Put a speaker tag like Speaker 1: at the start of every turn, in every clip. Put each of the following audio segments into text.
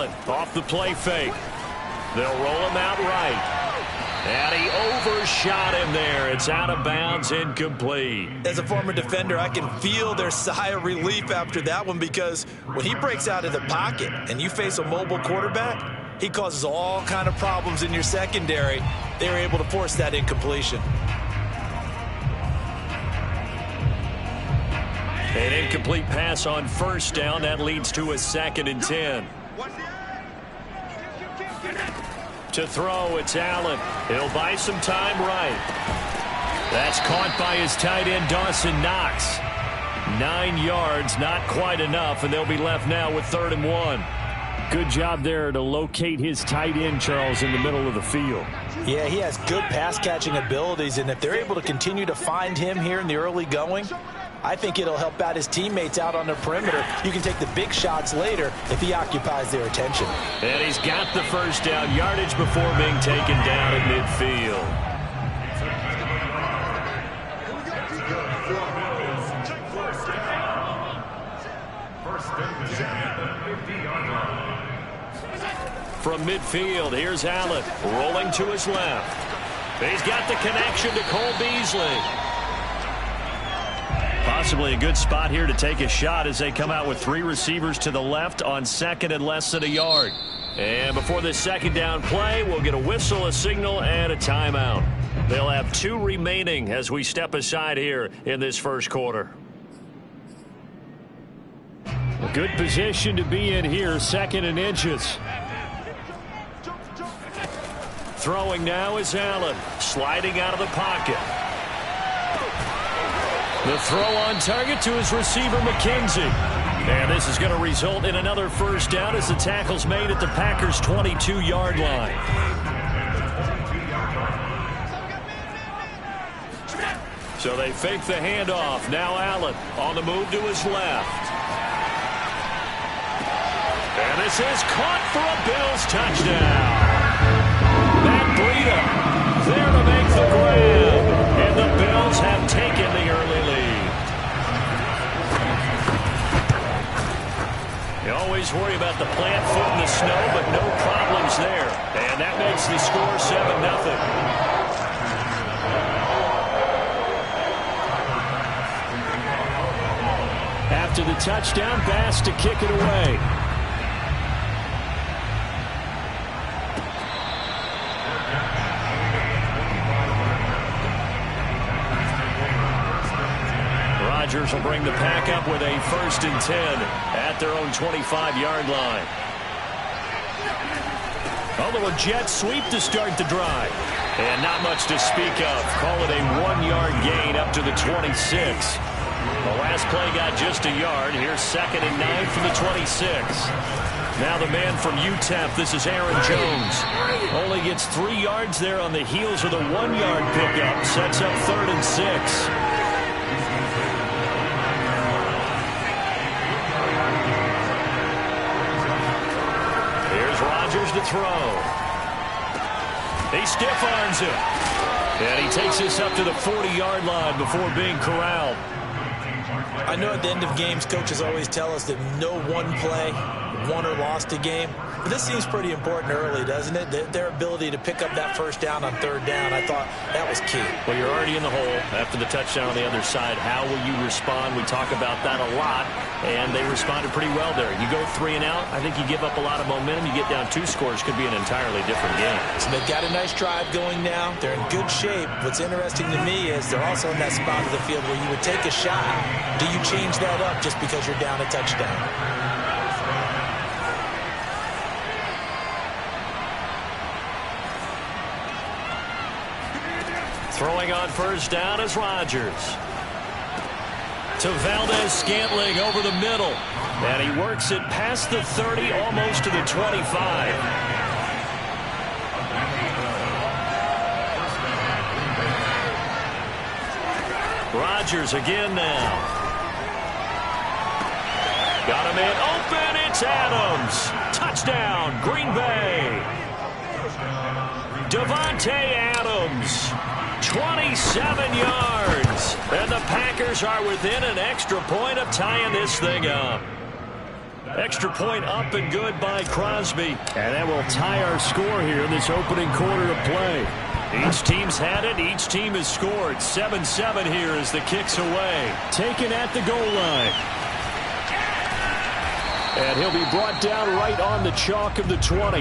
Speaker 1: Allen off the play fake. They'll roll him out right. And he overshot him there. It's out of bounds, incomplete.
Speaker 2: As a former defender, I can feel their sigh of relief after that one, because when he breaks out of the pocket and you face a mobile quarterback, he causes all kind of problems in your secondary. They were able to force that incompletion.
Speaker 1: An incomplete pass on first down. That leads to a 2nd and 10. To throw, it's Allen. He'll buy some time right. That's caught by his tight end, Dawson Knox. 9 yards, not quite enough, and they'll be left now with 3rd and 1. Good job there to locate his tight end, Charles, in the middle of the field.
Speaker 2: Yeah, he has good pass-catching abilities, and if they're able to continue to find him here in the early going, I think it'll help out his teammates out on the perimeter. You can take the big shots later if he occupies their attention.
Speaker 1: And he's got the first down yardage before being taken down at midfield. From midfield, here's Allen rolling to his left. He's got the connection to Cole Beasley. Possibly a good spot here to take a shot as they come out with 3 receivers to the left on 2nd and less than a yard. And before this 2nd down play, we'll get a whistle, a signal, and a timeout. They'll have 2 remaining as we step aside here in this first quarter. A good position to be in here, 2nd and inches. Throwing now is Allen, sliding out of the pocket. The throw on target to his receiver, McKenzie. And this is going to result in another first down as the tackle's made at the Packers' 22-yard line. So they fake the handoff. Now Allen on the move to his left. And this is caught for a Bills touchdown. Matt Breida there to make the grab. And the Bills have taken the early lead. You always worry about the plant foot in the snow, but no problems there. And that makes the score 7-0. After the touchdown, Bass to kick it away. Rodgers will bring the pack up with a 1st and 10 at their own 25-yard line. A little jet sweep to start the drive. And not much to speak of. Call it a 1-yard gain up to the 26. The last play got just a yard. Here's 2nd and 9 from the 26. Now the man from UTEP, this is Aaron Jones. Only gets 3 yards there on the heels of the 1-yard pickup. Sets up 3rd and 6. To throw. He stiff arms it. And he takes this up to the 40-yard line before being corralled.
Speaker 2: I know at the end of games, coaches always tell us that no one play won or lost a game. But this seems pretty important early, doesn't it? Their ability to pick up that first down on 3rd down, I thought that was key.
Speaker 1: Well, you're already in the hole after the touchdown on the other side. How will you respond? We talk about that a lot, and they responded pretty well there. You go 3 and out, I think you give up a lot of momentum. You get down 2 scores, could be an entirely different game.
Speaker 2: So they've got a nice drive going now. They're in good shape. What's interesting to me is they're also in that spot of the field where you would take a shot. Do you change that up just because you're down a touchdown?
Speaker 1: Throwing on first down is Rodgers. To Valdez-Scantling over the middle. And he works it past the 30, almost to the 25. Rodgers again now. Got him in open. It's Adams. Touchdown, Green Bay. Devontae Adams. 27 yards. And the Packers are within an extra point of tying this thing up. Extra point up and good by Crosby. And that will tie our score here in this opening quarter of play. Each team's had it. Each team has scored. 7-7 here as the kick's away. Taken at the goal line. And he'll be brought down right on the chalk of the 20.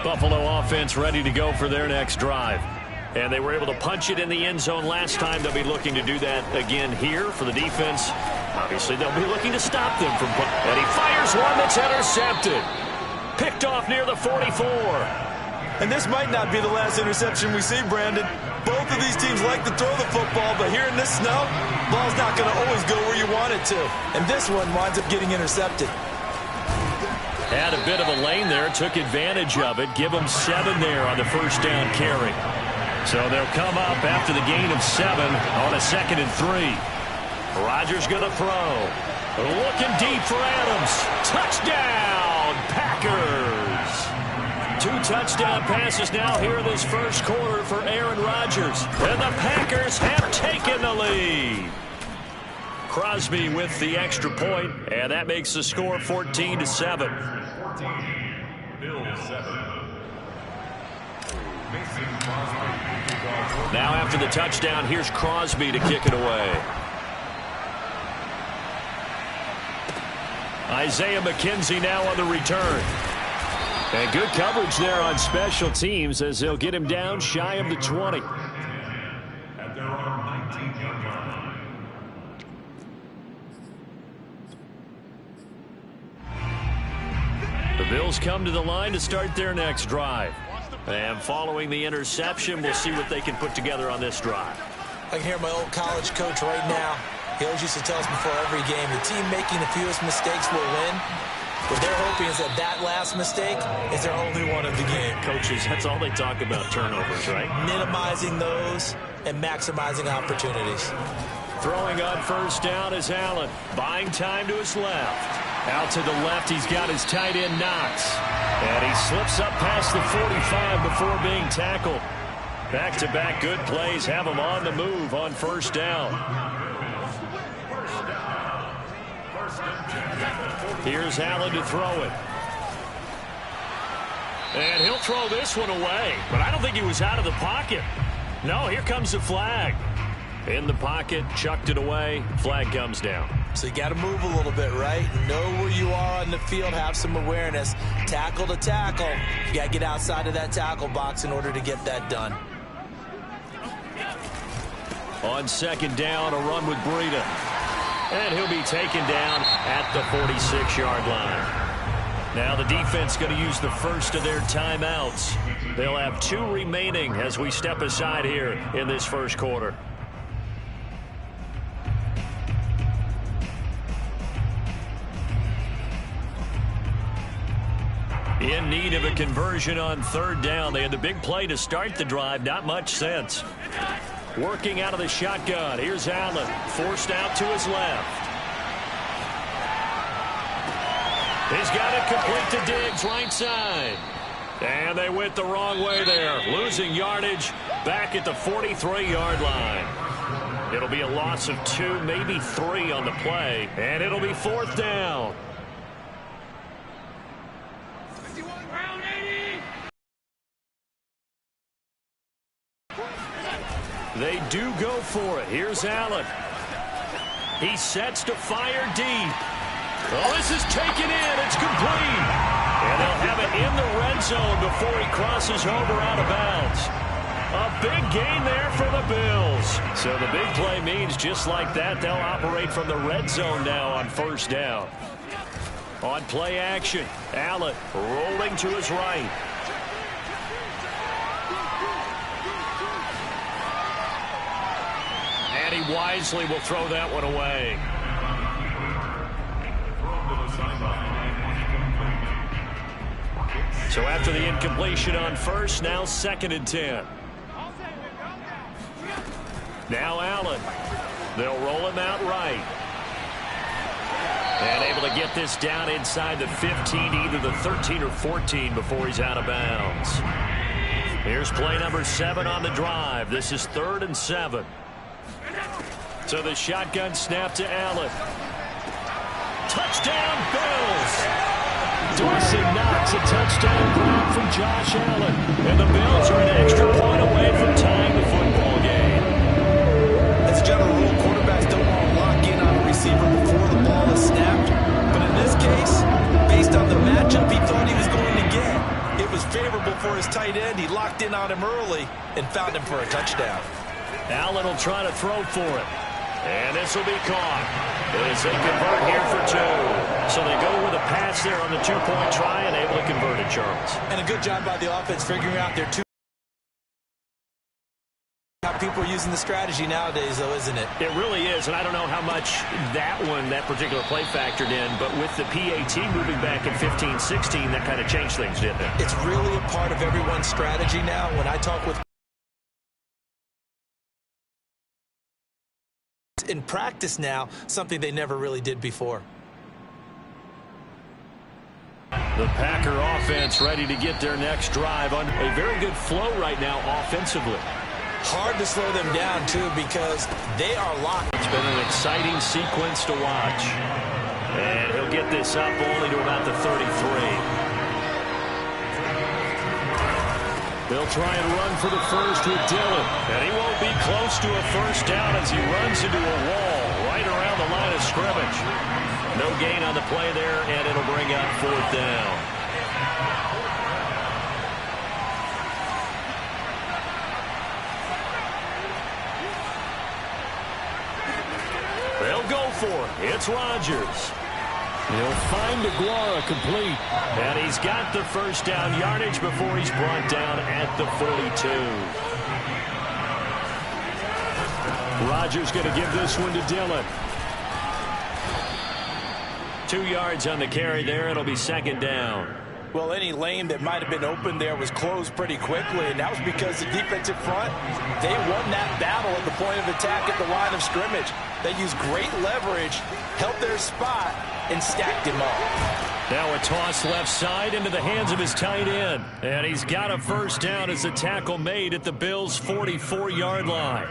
Speaker 1: Buffalo offense ready to go for their next drive. And they were able to punch it in the end zone last time. They'll be looking to do that again here for the defense. Obviously, they'll be looking to stop them from... And he fires one that's intercepted. Picked off near the 44.
Speaker 2: And this might not be the last interception we see, Brandon. Both of these teams like to throw the football, but here in this snow, ball's not going to always go where you want it to. And this one winds up getting intercepted.
Speaker 1: Had a bit of a lane there, took advantage of it. Give them 7 there on the first down carry. So they'll come up after the gain of 7 on a 2nd and 3. Rodgers going to throw. Looking deep for Adams. Touchdown, Packers. 2 touchdown passes now here in this first quarter for Aaron Rodgers. And the Packers have taken the lead. Crosby with the extra point, and that makes the score 14-7. Now after the touchdown, here's Crosby to kick it away. Isaiah McKenzie now on the return. And good coverage there on special teams as they'll get him down shy of the 20. The Bills come to the line to start their next drive. And following the interception, we'll see what they can put together on this drive.
Speaker 2: I can hear my old college coach right now. He always used to tell us before every game, the team making the fewest mistakes will win. What they're hoping is that that last mistake is their only one of the game.
Speaker 1: Coaches, that's all they talk about, turnovers, right?
Speaker 2: Minimizing those and maximizing opportunities.
Speaker 1: Throwing on first down is Allen. Buying time to his left. Out to the left, he's got his tight end Knox. And he slips up past the 45 before being tackled. Back-to-back good plays have him on the move on first down. Here's Allen to throw it. And he'll throw this one away. But I don't think he was out of the pocket. No, here comes the flag. In the pocket, chucked it away. Flag comes down.
Speaker 2: So you got to move a little bit, right? Know where you are on the field, have some awareness. Tackle to tackle. You got to get outside of that tackle box in order to get that done.
Speaker 1: On second down, a run with Breida. And he'll be taken down at the 46-yard line. Now the defense going to use the first of their timeouts. They'll have 2 remaining as we step aside here in this first quarter. In need of a conversion on third down. They had the big play to start the drive. Not much sense. Working out of the shotgun. Here's Allen. Forced out to his left. He's got it complete to Diggs, right side. And they went the wrong way there. Losing yardage back at the 43-yard line. It'll be a loss of 2, maybe 3 on the play. And it'll be fourth down. They do go for it. Here's Allen. He sets to fire deep. Oh, this is taken in. It's complete. And they'll have it in the red zone before he crosses over out of bounds. A big gain there for the Bills. So the big play means just like that, they'll operate from the red zone now on first down. On play action, Allen rolling to his right. And he wisely will throw that one away. So after the incompletion on first, now 2nd and 10. Now Allen. They'll roll him out right. And able to get this down inside the 15, either the 13 or 14 before he's out of bounds. Here's play number 7 on the drive. This is 3rd and 7. So the shotgun snap to Allen. Touchdown, Bills! Dawson Knox, a touchdown grab from Josh Allen. And the Bills are an extra point away from tying the football game.
Speaker 2: As a general rule, quarterbacks don't want to lock in on a receiver before the ball is snapped. But in this case, based on the matchup he thought he was going to get, it was favorable for his tight end. He locked in on him early and found him for a touchdown.
Speaker 1: Allen will try to throw for it. And this will be caught as they convert here for 2. So they go with a pass there on the 2-point try and able to convert it, Charles.
Speaker 2: And a good job by the offense figuring out their two. How people are using the strategy nowadays, though, isn't it?
Speaker 1: It really is, and I don't know how much that particular play factored in, but with the PAT moving back in 15-16, that kind of changed things, didn't it?
Speaker 2: It's really a part of everyone's strategy now. When I talk with in practice now, something they never really did before.
Speaker 1: The Packer offense ready to get their next drive on a very good flow right now offensively.
Speaker 2: Hard to slow them down, too, because they are locked.
Speaker 1: It's been an exciting sequence to watch. And he'll get this up only to about the 33. They'll try and run for the first with Dillon. And he won't be close to a first down as he runs into a wall right around the line of scrimmage. No gain on the play there, and it'll bring up 4th down. They'll go for it. It's Rodgers. He'll find Aguara complete. And he's got the first down yardage before he's brought down at the 42. Rodgers going to give this one to Dillon. 2 yards on the carry there. It'll be 2nd down.
Speaker 2: Well, any lane that might have been open there was closed pretty quickly, and that was because the defensive front, they won that battle at the point of attack at the line of scrimmage. They used great leverage, held their spot, and stacked him up.
Speaker 1: Now a toss left side into the hands of his tight end. And he's got a first down as the tackle made at the Bills' 44-yard line.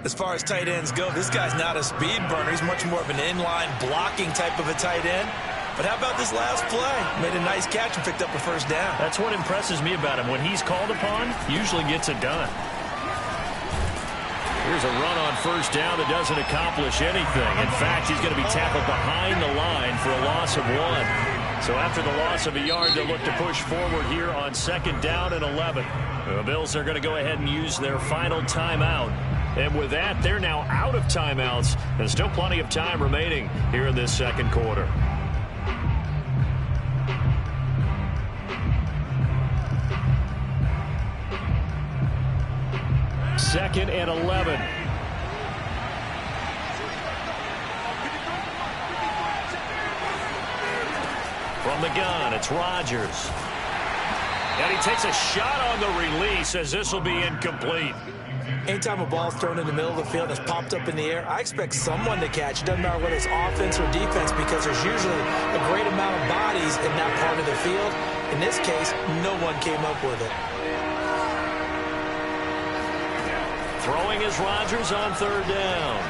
Speaker 2: As far as tight ends go, this guy's not a speed burner. He's much more of an inline blocking type of a tight end. But how about this last play? Made a nice catch and picked up a first down.
Speaker 1: That's what impresses me about him. When he's called upon, usually gets it done. Here's a run on first down that doesn't accomplish anything. In fact, he's going to be tackled behind the line for a loss of 1. So after the loss of a yard, they'll look to push forward here on 2nd down and 11. The Bills are going to go ahead and use their final timeout. And with that, they're now out of timeouts. There's still plenty of time remaining here in this 2nd quarter. Second and 11. From the gun, it's Rodgers. And he takes a shot on the release as this will be incomplete.
Speaker 2: Anytime a ball's thrown in the middle of the field that's popped up in the air, I expect someone to catch. It doesn't matter whether it's offense or defense, because there's usually a great amount of bodies in that part of the field. In this case, no one came up with it.
Speaker 1: Throwing is Rodgers on 3rd down.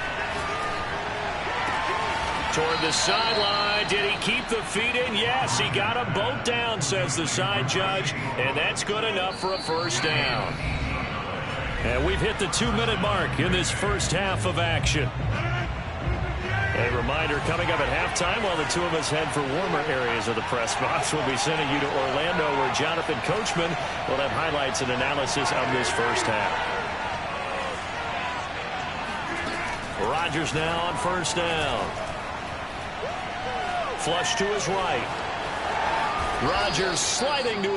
Speaker 1: Toward the sideline. Did he keep the feet in? Yes, he got them both down, says the side judge. And that's good enough for a first down. And we've hit the 2-minute mark in this first half of action. A reminder coming up at halftime while the two of us head for warmer areas of the press box. We'll be sending you to Orlando where Jonathan Coachman will have highlights and analysis of this first half. Rodgers now on first down. Flush to his right. Rodgers sliding to.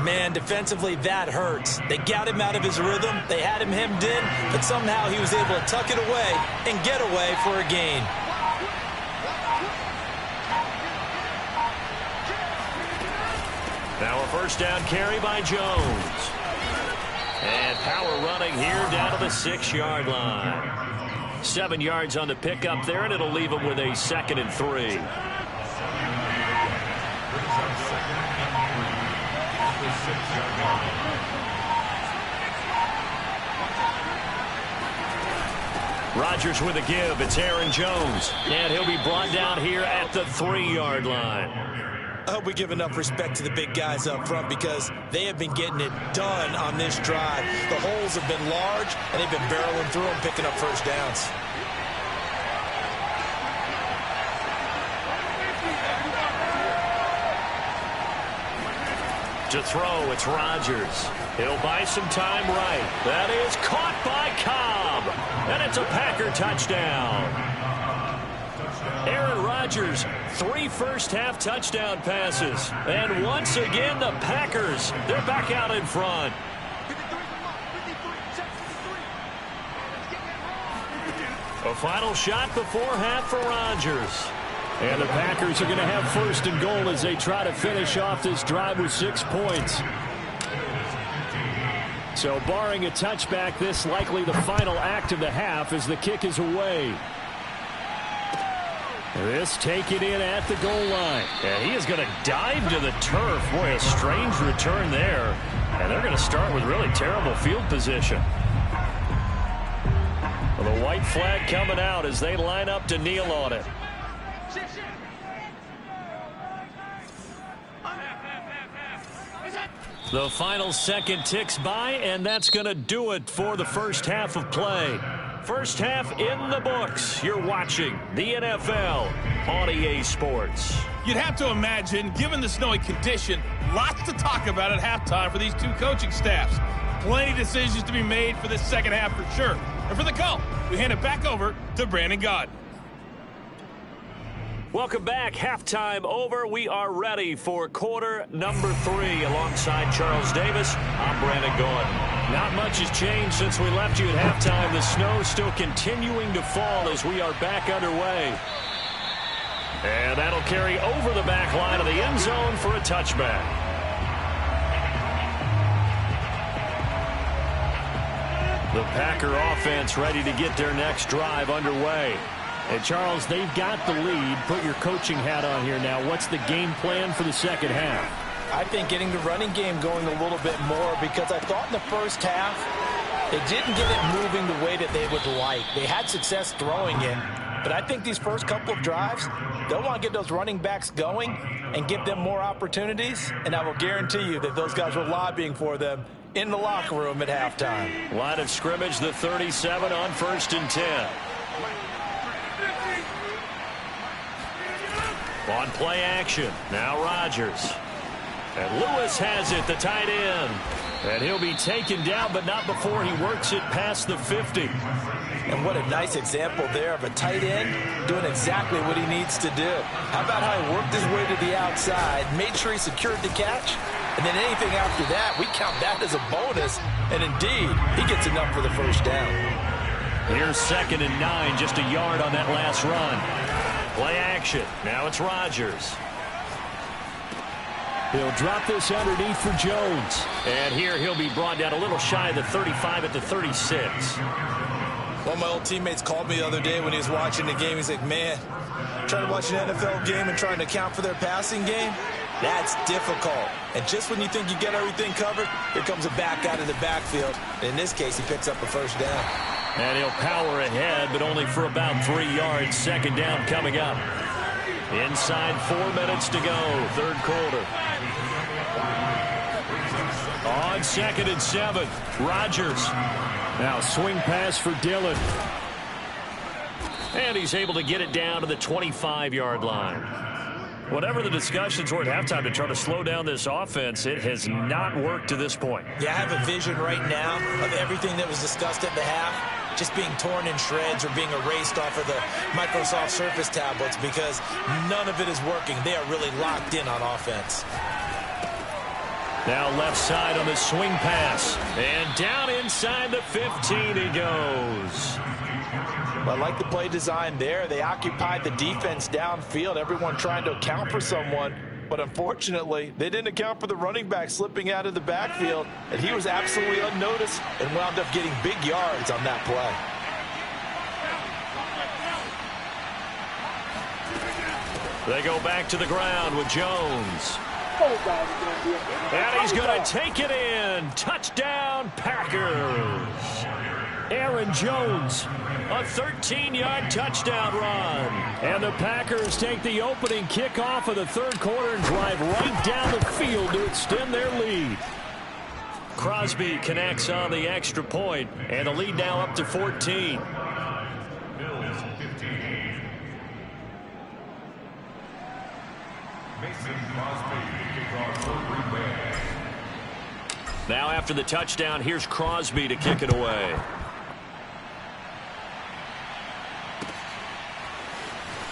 Speaker 2: Man, defensively, that hurts. They got him out of his rhythm. They had him hemmed in, but somehow he was able to tuck it away and get away for a gain.
Speaker 1: Now a first down carry by Jones. And power running here down to the 6-yard line. 7 yards on the pickup there, and it'll leave them with a 2nd and 3. Rodgers with a give. It's Aaron Jones. And he'll be brought down here at the 3-yard line.
Speaker 2: I hope we give enough respect to the big guys up front because they have been getting it done on this drive. The holes have been large, and they've been barreling through them, picking up first downs.
Speaker 1: To throw, it's Rodgers. He'll buy some time right. That is caught by Cobb. And it's a Packer touchdown. Aaron Rodgers, 3 first-half touchdown passes. And once again, the Packers, they're back out in front. A final shot before half for Rodgers. And the Packers are going to have 1st and goal as they try to finish off this drive with 6 points. So barring a touchback, this likely the final act of the half as the kick is away. This taken in at the goal line. And he is going to dive to the turf. Boy, a strange return there. And they're going to start with really terrible field position. Well, the white flag coming out as they line up to kneel on it. The final second ticks by, and that's going to do it for the first half of play. First half in the books. You're watching the NFL on EA Sports.
Speaker 3: You'd have to imagine, given the snowy condition, lots to talk about at halftime for these two coaching staffs. Plenty of decisions to be made for this second half for sure. And for the call, we hand it back over to Brandon Gaudin.
Speaker 1: Welcome back. Halftime over. We are ready for quarter number 3. Alongside Charles Davis, I'm Brandon Gaudin. Not much has changed since we left you at halftime. The snow still continuing to fall as we are back underway. And that'll carry over the back line of the end zone for a touchback. The Packer offense ready to get their next drive underway. And, Charles, they've got the lead. Put your coaching hat on here now. What's the game plan for the second half?
Speaker 2: I think getting the running game going a little bit more because I thought in the first half they didn't get it moving the way that they would like. They had success throwing it, but I think these first couple of drives, they'll want to get those running backs going and give them more opportunities, and I will guarantee you that those guys were lobbying for them in the locker room at halftime.
Speaker 1: Line of scrimmage, the 37 on 1st and 10. On play action, now Rodgers. And Lewis has it, the tight end. And he'll be taken down, but not before he works it past the 50.
Speaker 2: And what a nice example there of a tight end doing exactly what he needs to do. How about how he worked his way to the outside, made sure he secured the catch, and then anything after that, we count that as a bonus. And indeed, he gets enough for the first down.
Speaker 1: Here's 2nd and 9, just a yard on that last run. Play action. Now it's Rodgers. He'll drop this underneath for Jones. And here he'll be brought down a little shy of the 35 at the 36.
Speaker 2: One of my old teammates called me the other day when he was watching the game. He's like, man, trying to watch an NFL game and trying to account for their passing game, that's difficult. And just when you think you get everything covered, here comes a back out of the backfield. And in this case, he picks up a first down.
Speaker 1: And he'll power ahead, but only for about 3 yards. 2nd down coming up. Inside 4 minutes to go, 3rd quarter. On 2nd and 7, Rodgers. Now swing pass for Dillon. And he's able to get it down to the 25-yard line. Whatever the discussions were at halftime to try to slow down this offense, it has not worked to this point.
Speaker 2: Yeah, I have a vision right now of everything that was discussed at the half just being torn in shreds or being erased off of the Microsoft Surface tablets because none of it is working. They are really locked in on offense.
Speaker 1: Now left side on the swing pass. And down inside the 15 he goes.
Speaker 2: I like the play design there. They occupied the defense downfield, everyone trying to account for someone. But unfortunately, they didn't account for the running back slipping out of the backfield, and he was absolutely unnoticed and wound up getting big yards on that play.
Speaker 1: They go back to the ground with Jones. And he's going to take it in. Touchdown, Packers. Aaron Jones, a 13-yard touchdown run. And the Packers take the opening kickoff of the third quarter and drive right down the field to extend their lead. Crosby connects on the extra point, and the lead now up to 14. Now after the touchdown, here's Crosby to kick it away.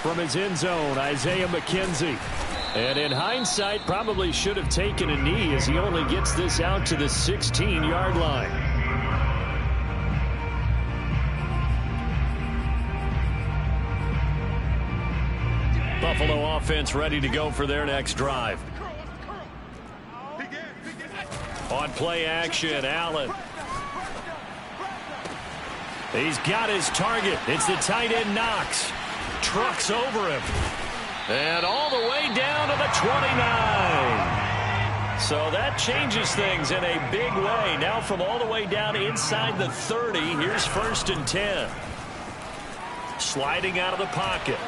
Speaker 1: From his end zone, Isaiah McKenzie. And in hindsight, probably should have taken a knee as he only gets this out to the 16-yard line. Buffalo offense ready to go for their next drive. On play action, Allen. He's got his target. It's the tight end Knox. Trucks over him. And all the way down to the 29. So that changes things in a big way. Now from all the way down inside the 30, here's 1st and 10. Sliding out of the pocket.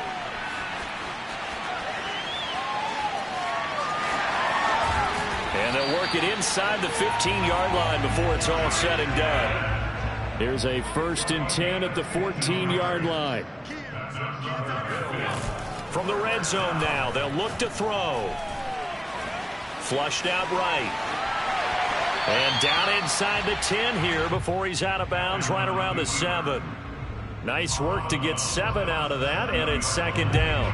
Speaker 1: And they'll work it inside the 15-yard line before it's all said and done. Here's a 1st and 10 at the 14-yard line. From the red zone now, they'll look to throw. Flushed out right. And down inside the 10 here before he's out of bounds right around the 7. Nice work to get 7 out of that, and it's 2nd down.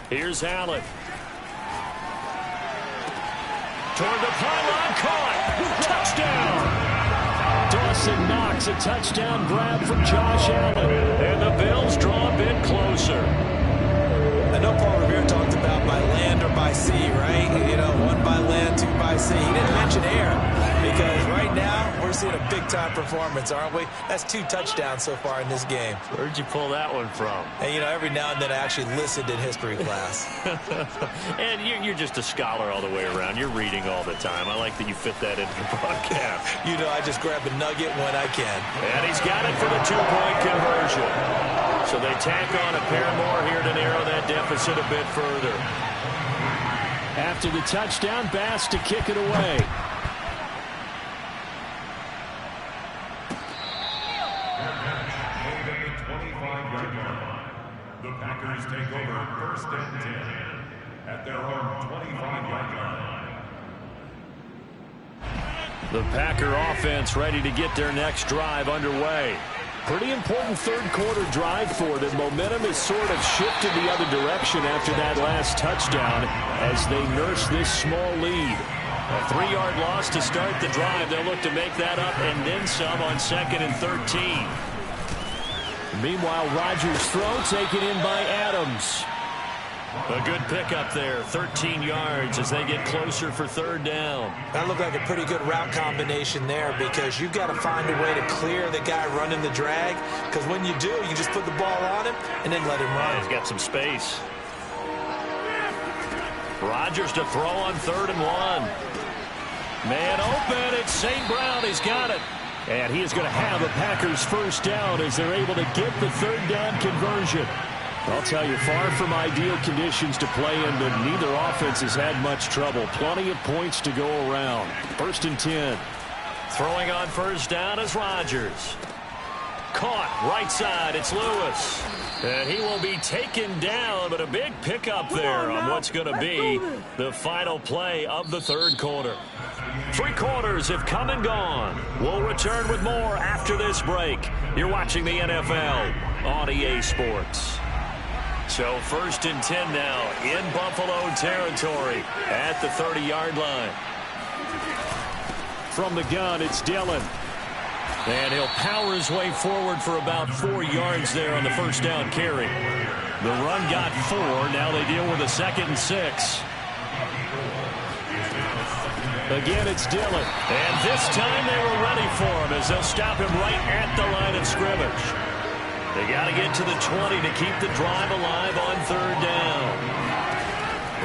Speaker 1: Here's Allen. Toward the pylon, caught. Touchdown. Dawson Knox, a touchdown grab from Josh Allen. And the Bills draw a bit closer.
Speaker 2: I know Paul Revere talked about by land or by sea, right? You know, 1 by land, 2 by sea. He didn't mention air because right now we're seeing a big-time performance, aren't we? That's 2 touchdowns so far in this game.
Speaker 1: Where'd you pull that one from?
Speaker 2: And, you know, every now and then I actually listened in history class.
Speaker 1: And you're just a scholar all the way around. You're reading all the time. I like that you fit that into the broadcast.
Speaker 2: You know, I just grab a nugget when I can.
Speaker 1: And he's got it for the 2-point conversion. So they tack on a pair more here to narrow that deficit a bit further. After the touchdown, Bass to kick it away.
Speaker 4: The Packers take over 1st and 10 at their own 25-yard line.
Speaker 1: The Packer offense ready to get their next drive underway. Pretty important third quarter drive for them. Momentum has sort of shifted the other direction after that last touchdown as they nurse this small lead. A 3-yard loss to start the drive. They'll look to make that up and then some on 2nd and 13. Meanwhile, Rodgers' throw taken in by Adams. A good pickup there, 13 yards as they get closer for 3rd down.
Speaker 2: That looked like a pretty good route combination there because you've got to find a way to clear the guy running the drag because when you do, you just put the ball on him and then let him run.
Speaker 1: Yeah, he's got some space. Rodgers to throw on 3rd and 1. Man open, it's St. Brown, he's got it. And he is going to have a Packers 1st down as they're able to get the 3rd down conversion. I'll tell you, far from ideal conditions to play in, but neither offense has had much trouble. Plenty of points to go around. 1st and 10. Throwing on 1st down is Rodgers. Caught right side, it's Lewis. And he will be taken down, but a big pickup there on what's going to be the final play of the 3rd quarter. 3 quarters have come and gone. We'll return with more after this break. You're watching the NFL on EA Sports. So 1st and 10 now in Buffalo territory at the 30-yard line. From the gun, it's Dillon. And he'll power his way forward for about 4 yards there on the 1st down carry. The run got 4. Now they deal with a 2nd and 6. Again, it's Dillon. And this time they were ready for him as they'll stop him right at the line of scrimmage. They got to get to the 20 to keep the drive alive on third down.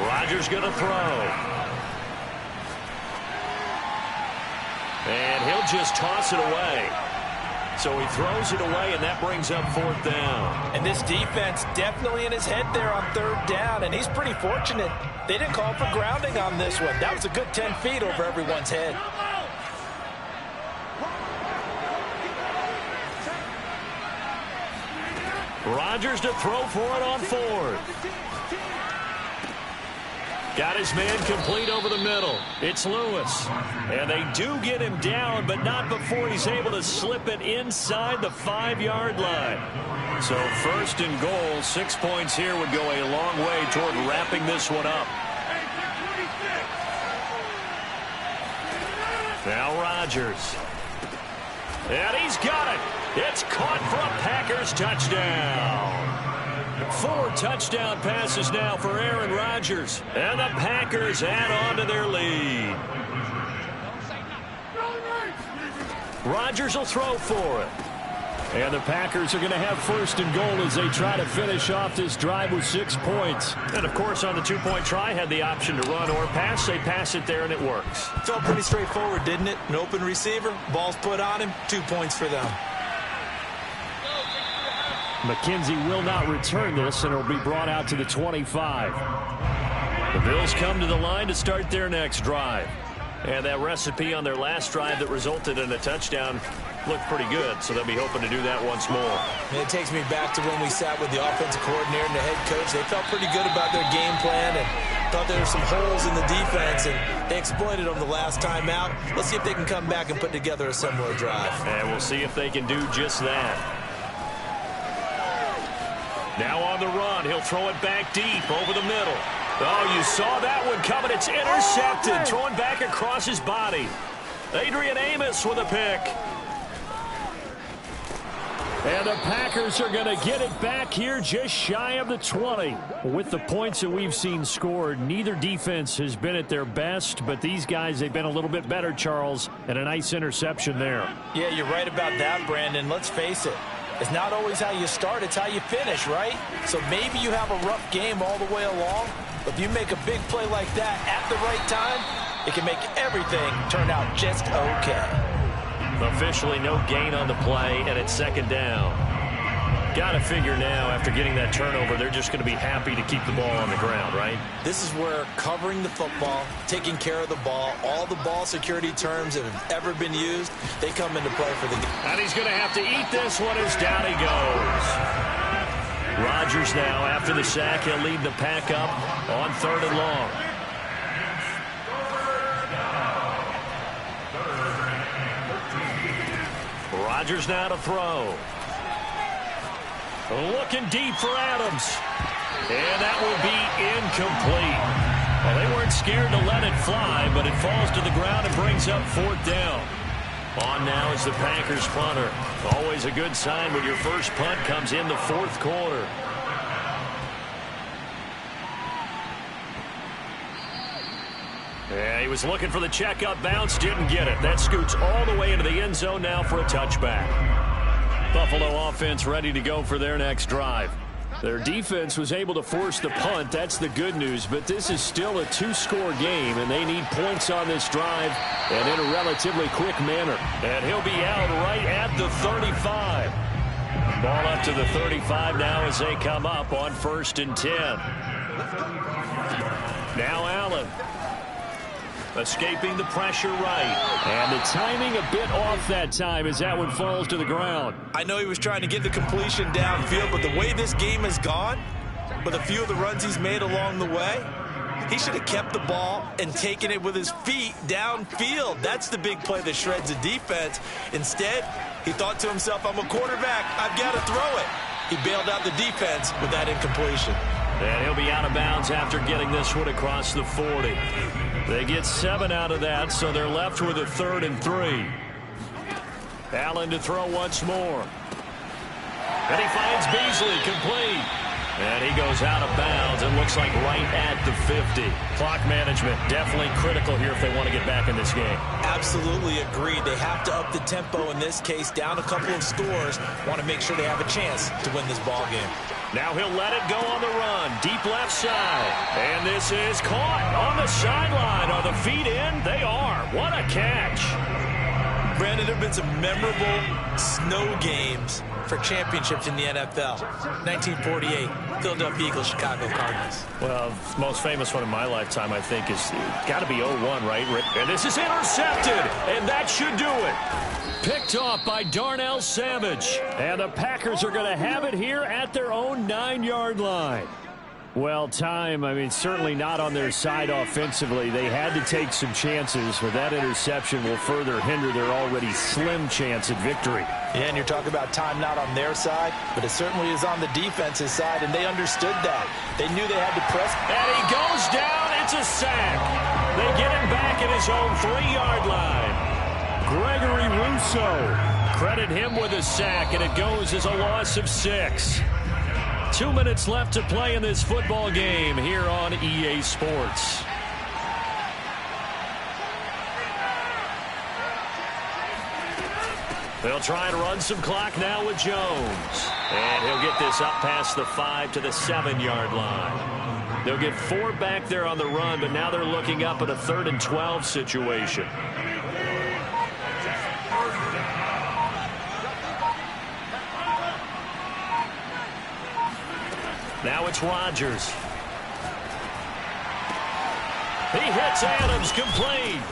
Speaker 1: Rodgers going to throw. And he'll just toss it away. So he throws it away, and that brings up fourth down.
Speaker 2: And this defense definitely in his head there on third down, and he's pretty fortunate. They didn't call for grounding on this one. That was a good 10 feet over everyone's head.
Speaker 1: Rodgers to throw for it on fourth. Got his man complete over the middle. It's Lewis. And they do get him down, but not before he's able to slip it inside the 5-yard line. So first and goal, 6 points here would go a long way toward wrapping this one up. Now Rodgers. And he's got it. It's caught for a Packers touchdown. 4 touchdown passes now for Aaron Rodgers. And the Packers add on to their lead. Rodgers will throw for it. And the Packers are going to have first and goal as they try to finish off this drive with 6 points. And, of course, on the 2-point try, had the option to run or pass. They pass it there, and it works.
Speaker 2: Felt pretty straightforward, didn't it? An open receiver, ball's put on him, 2 points for them.
Speaker 1: McKenzie will not return this, and it'll be brought out to the 25. The Bills come to the line to start their next drive. And that recipe on their last drive that resulted in a touchdown looked pretty good, so they'll be hoping to do that once more.
Speaker 2: And it takes me back to when we sat with the offensive coordinator and the head coach. They felt pretty good about their game plan and thought there were some holes in the defense, and they exploited them the last time out. Let's see if they can come back and put together a similar drive.
Speaker 1: And we'll see if they can do just that. Now on the run, he'll throw it back deep over the middle. Oh, you saw that one coming. It's intercepted. Throwing back across his body. Adrian Amos with a pick. And the Packers are going to get it back here just shy of the 20. With the points that we've seen scored, neither defense has been at their best, but these guys, they've been a little bit better, Charles, and a nice interception there.
Speaker 2: Yeah, you're right about that, Brandon. Let's face it. It's not always how you start, it's how you finish, right? So maybe you have a rough game all the way along, but if you make a big play like that at the right time, it can make everything turn out just okay.
Speaker 1: Officially no gain on the play, and it's second down. Got to figure now, after getting that turnover, they're just going to be happy to keep the ball on the ground, right?
Speaker 2: This is where covering the football, taking care of the ball, all the ball security terms that have ever been used, they come into play for the game.
Speaker 1: And he's going to have to eat this one as down he goes. Rodgers now, after the sack, he'll lead the pack up on third and long. Rodgers now to throw. Looking deep for Adams. And that will be incomplete. Well, they weren't scared to let it fly, but it falls to the ground and brings up fourth down. On now is the Packers punter. Always a good sign when your first punt comes in the fourth quarter. Yeah, he was looking for the checkup bounce, didn't get it. That scoots all the way into the end zone now for a touchback. Buffalo offense ready to go for their next drive. Their defense was able to force the punt. That's the good news, but this is still a 2-score game, and they need points on this drive and in a relatively quick manner. And he'll be out right at the 35. Ball up to the 35 now as they come up on 1st and 10. Now Allen. Escaping the pressure right. And the timing a bit off that time as that one falls to the ground.
Speaker 2: I know he was trying to get the completion downfield, but the way this game has gone, with a few of the runs he's made along the way, he should have kept the ball and taken it with his feet downfield. That's the big play that shreds the defense. Instead, he thought to himself, I'm a quarterback, I've got to throw it. He bailed out the defense with that incompletion.
Speaker 1: And he'll be out of bounds after getting this one across the 40. They get 7 out of that, so they're left with a 3rd and 3. Allen to throw once more. And he finds Beasley complete. And he goes out of bounds. It looks like right at the 50. Clock management definitely critical here if they want to get back in this game.
Speaker 2: Absolutely agreed. They have to up the tempo in this case, down a couple of scores. Want to make sure they have a chance to win this ball game.
Speaker 1: Now he'll let it go on the run. Deep left side. And this is caught on the sideline. Are the feet in? They are. What a catch.
Speaker 2: Brandon, there have been some memorable snow games for championships in the NFL. 1948, Philadelphia Eagles, Chicago Cardinals.
Speaker 1: Well, the most famous one in my lifetime, I think, is got to be 0-1, right? And this is intercepted, and that should do it. Picked off by Darnell Savage. And the Packers are going to have it here at their own 9-yard line. Well, time, certainly not on their side offensively. They had to take some chances, but that interception will further hinder their already slim chance at victory.
Speaker 2: Yeah, and you're talking about time not on their side, but it certainly is on the defense's side, and they understood that. They knew they had to press.
Speaker 1: And he goes down. It's a sack. They get him back at his own 3-yard line. Gregory Rousseau. Credit him with a sack, and it goes as a loss of 6. 2 minutes left to play in this football game here on EA Sports. They'll try and run some clock now with Jones. And he'll get this up past the 5 to the 7-yard line. They'll get 4 back there on the run, but now they're looking up at a 3rd and 12 situation. Now it's Rodgers. He hits Adams complete.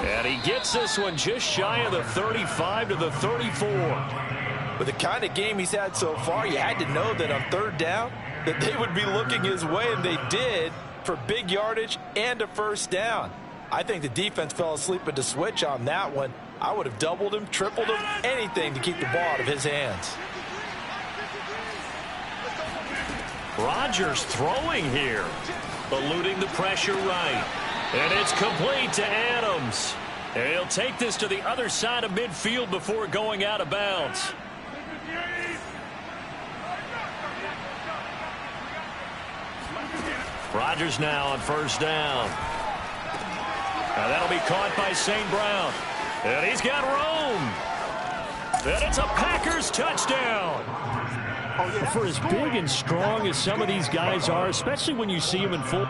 Speaker 1: And he gets this one just shy of the 35 to the 34.
Speaker 2: With the kind of game he's had so far, you had to know that on 3rd down, that they would be looking his way, and they did, for big yardage and a 1st down. I think the defense fell asleep at the switch on that one. I would have doubled him, tripled him, anything to keep the ball out of his hands.
Speaker 1: Rodgers throwing here, eluding the pressure right. And it's complete to Adams. And he'll take this to the other side of midfield before going out of bounds. Rodgers now on 1st down. Now that'll be caught by St. Brown. And he's got room. And it's a Packers touchdown. For as big and strong as some of these guys are, especially when you see them in full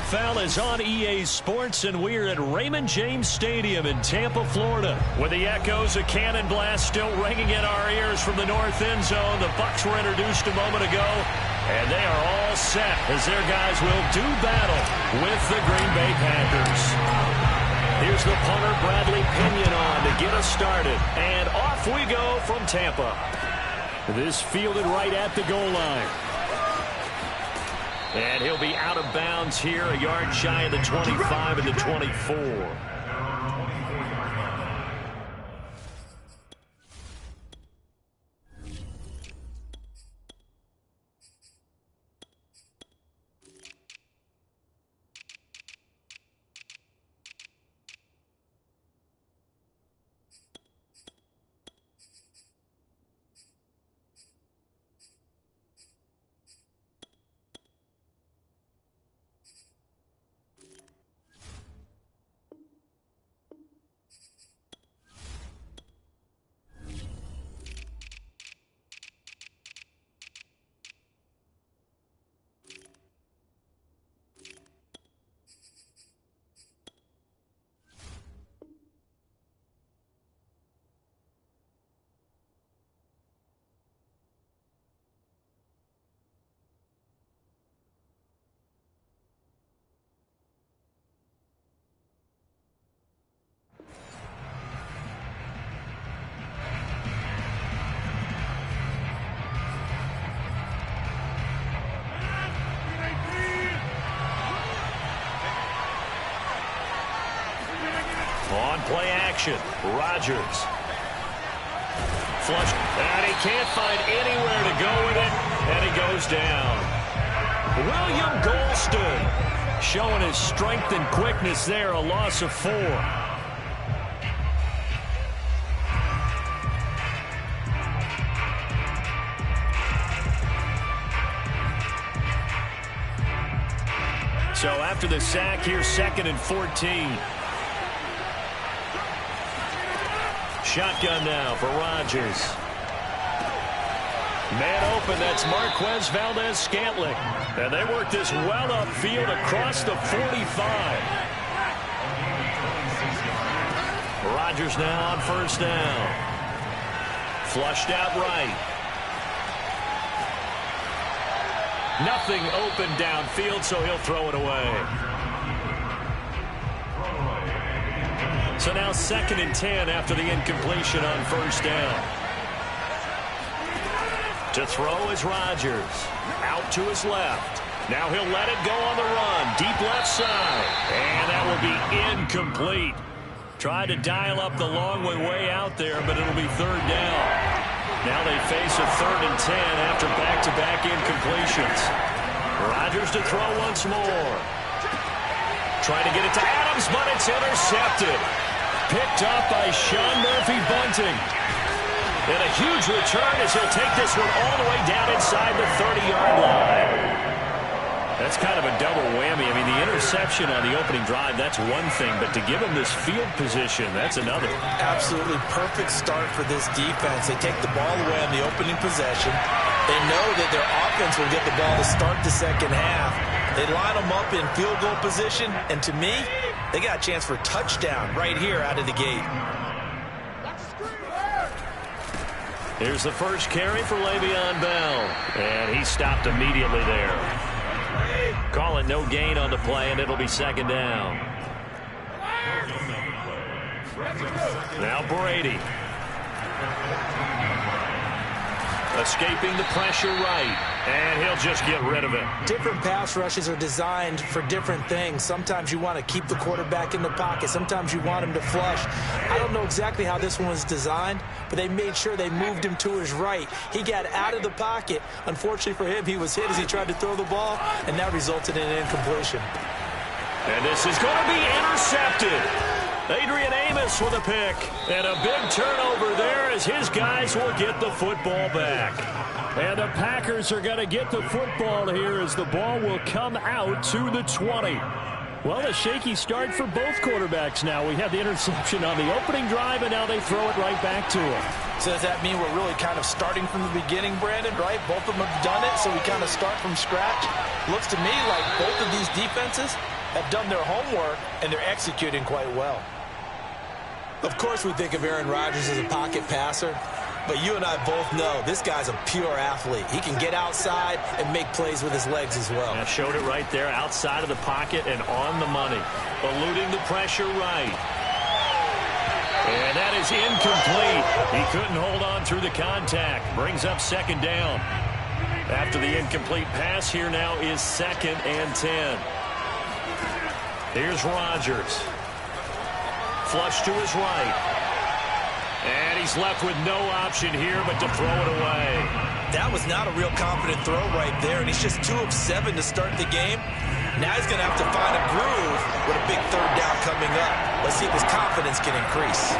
Speaker 1: NFL is on EA Sports, and we're at Raymond James Stadium in Tampa, Florida, with the echoes of Cannon Blast still ringing in our ears from the north end zone. The Bucs were introduced a moment ago, and they are all set as their guys will do battle with the Green Bay Packers. Here's the punter, Bradley Pinion, on to get us started, and off we go from Tampa. This fielded right at the goal line. And he'll be out of bounds here, a yard shy of the 25 and the 24. On play action, Rodgers. Flush, and he can't find anywhere to go with it, and he goes down. William Golston showing his strength and quickness there, a loss of 4. So after the sack, here's 2nd and 14. Shotgun now for Rodgers. Man open, that's Marquez Valdez-Scantling. And they work this well upfield across the 45. Rodgers now on 1st down. Flushed out right. Nothing open downfield, so he'll throw it away. So now 2nd and 10 after the incompletion on 1st down. To throw is Rodgers. Out to his left. Now he'll let it go on the run. Deep left side. And that will be incomplete. Tried to dial up the long way out there, but it'll be 3rd down. Now they face a 3rd and 10 after back-to-back incompletions. Rodgers to throw once more. Trying to get it to Adams, but it's intercepted. Picked up by Sean Murphy-Bunting. And a huge return as he'll take this one all the way down inside the 30-yard line. That's kind of a double whammy. I mean, the interception on the opening drive, that's one thing. But to give him this field position, that's another.
Speaker 2: Absolutely perfect start for this defense. They take the ball away on the opening possession. They know that their offense will get the ball to start the second half. They line them up in field goal position. And to me, they got a chance for a touchdown right here out of the gate.
Speaker 1: Here's the first carry for Le'Veon Bell. And he stopped immediately there. Call it no gain on the play, and it'll be 2nd down. Now Brady. Escaping the pressure right. And he'll just get rid of it.
Speaker 5: Different pass rushes are designed for different things. Sometimes you want to keep the quarterback in the pocket. Sometimes you want him to flush. I don't know exactly how this one was designed, but they made sure they moved him to his right. He got out of the pocket. Unfortunately for him, he was hit as he tried to throw the ball, and that resulted in an incompletion.
Speaker 1: And this is going to be intercepted. Adrian Amos with a pick. And a big turnover there as his guys will get the football back. And the Packers are going to get the football here as the ball will come out to the 20. Well, a shaky start for both quarterbacks now. We had the interception on the opening drive, and now they throw it right back to him.
Speaker 5: So does that mean we're really kind of starting from the beginning, Brandon, right? Both of them have done it, so we kind of start from scratch. Looks to me like both of these defenses have done their homework, and they're executing quite well. Of course, we think of Aaron Rodgers as a pocket passer, but you and I both know this guy's a pure athlete. He can get outside and make plays with his legs as well.
Speaker 1: I showed it right there, outside of the pocket and on the money. Eluding the pressure right. And that is incomplete. He couldn't hold on through the contact. Brings up second down. After the incomplete pass, here now is 2nd and 10. Here's Rodgers. Flush to his right. And he's left with no option here but to throw it away.
Speaker 2: That was not a real confident throw right there, and he's just 2 of 7 to start the game. Now he's going to have to find a groove with a big 3rd down coming up. Let's see if his confidence can increase.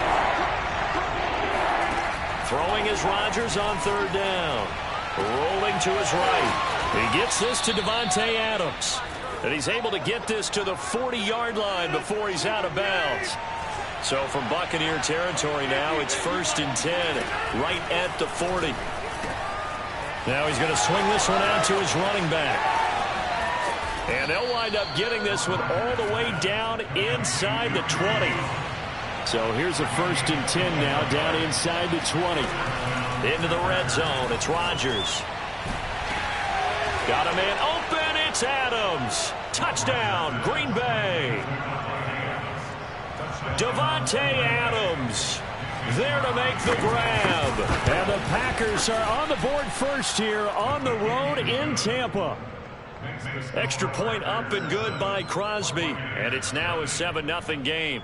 Speaker 1: Throwing is Rodgers on 3rd down. Rolling to his right. He gets this to Davante Adams. And he's able to get this to the 40-yard line before he's out of bounds. So from Buccaneer territory now, it's 1st and 10, right at the 40. Now he's going to swing this one out to his running back. And they'll wind up getting this one all the way down inside the 20. So here's a 1st and 10 now, down inside the 20. Into the red zone, it's Rodgers. Got a man open, it's Adams. Touchdown, Green Bay. Davante Adams there to make the grab. And the Packers are on the board first here on the road in Tampa. Extra point up and good by Crosby. And it's now a 7-0 game.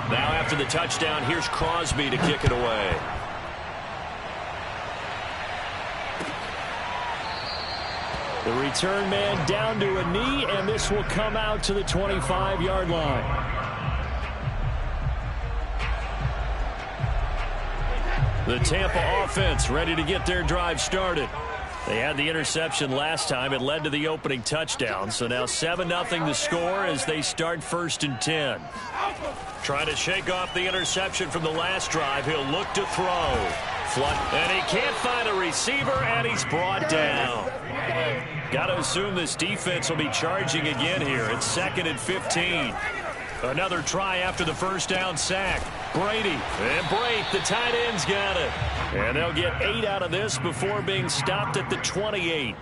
Speaker 1: Now after the touchdown, here's Crosby to kick it away. The return man down to a knee, and this will come out to the 25-yard line. The Tampa offense ready to get their drive started. They had the interception last time. It led to the opening touchdown. So now 7-0 the score as they start 1st and 10. Trying to shake off the interception from the last drive. He'll look to throw. And he can't find a receiver, and he's brought down. Got to assume this defense will be charging again here. It's 2nd and 15. Another try after the 1st down sack. Brady and Brate, the tight end's got it. And they'll get 8 out of this before being stopped at the 28.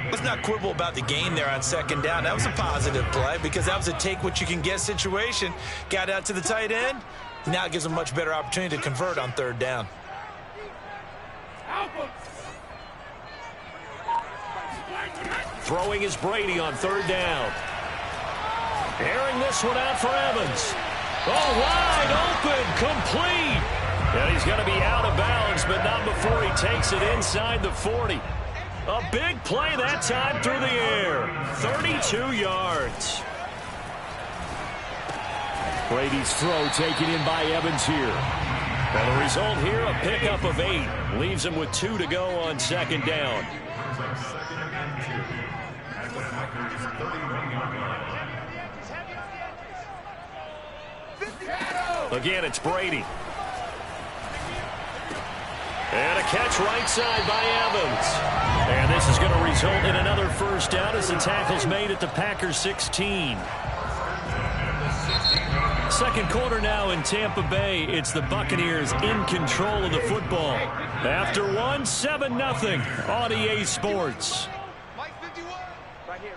Speaker 2: Let's not quibble about the gain there on 2nd down. That was a positive play because that was a take-what-you-can-get situation. Got out to the tight end. Now it gives them a much better opportunity to convert on 3rd down.
Speaker 1: Throwing is Brady on 3rd down. Airing this one out for Evans. Oh, wide open, complete. And he's going to be out of bounds, but not before he takes it inside the 40. A big play that time through the air. 32 yards. Brady's throw taken in by Evans here. And the result here, a pickup of 8. Leaves him with 2 to go on 2nd down. Again, it's Brady. And a catch right side by Evans. And this is going to result in another 1st down as the tackle's made at the Packers 16. 2nd quarter now in Tampa Bay. It's the Buccaneers in control of the football. After 1, 7-0 on EA Sports.
Speaker 6: Right here.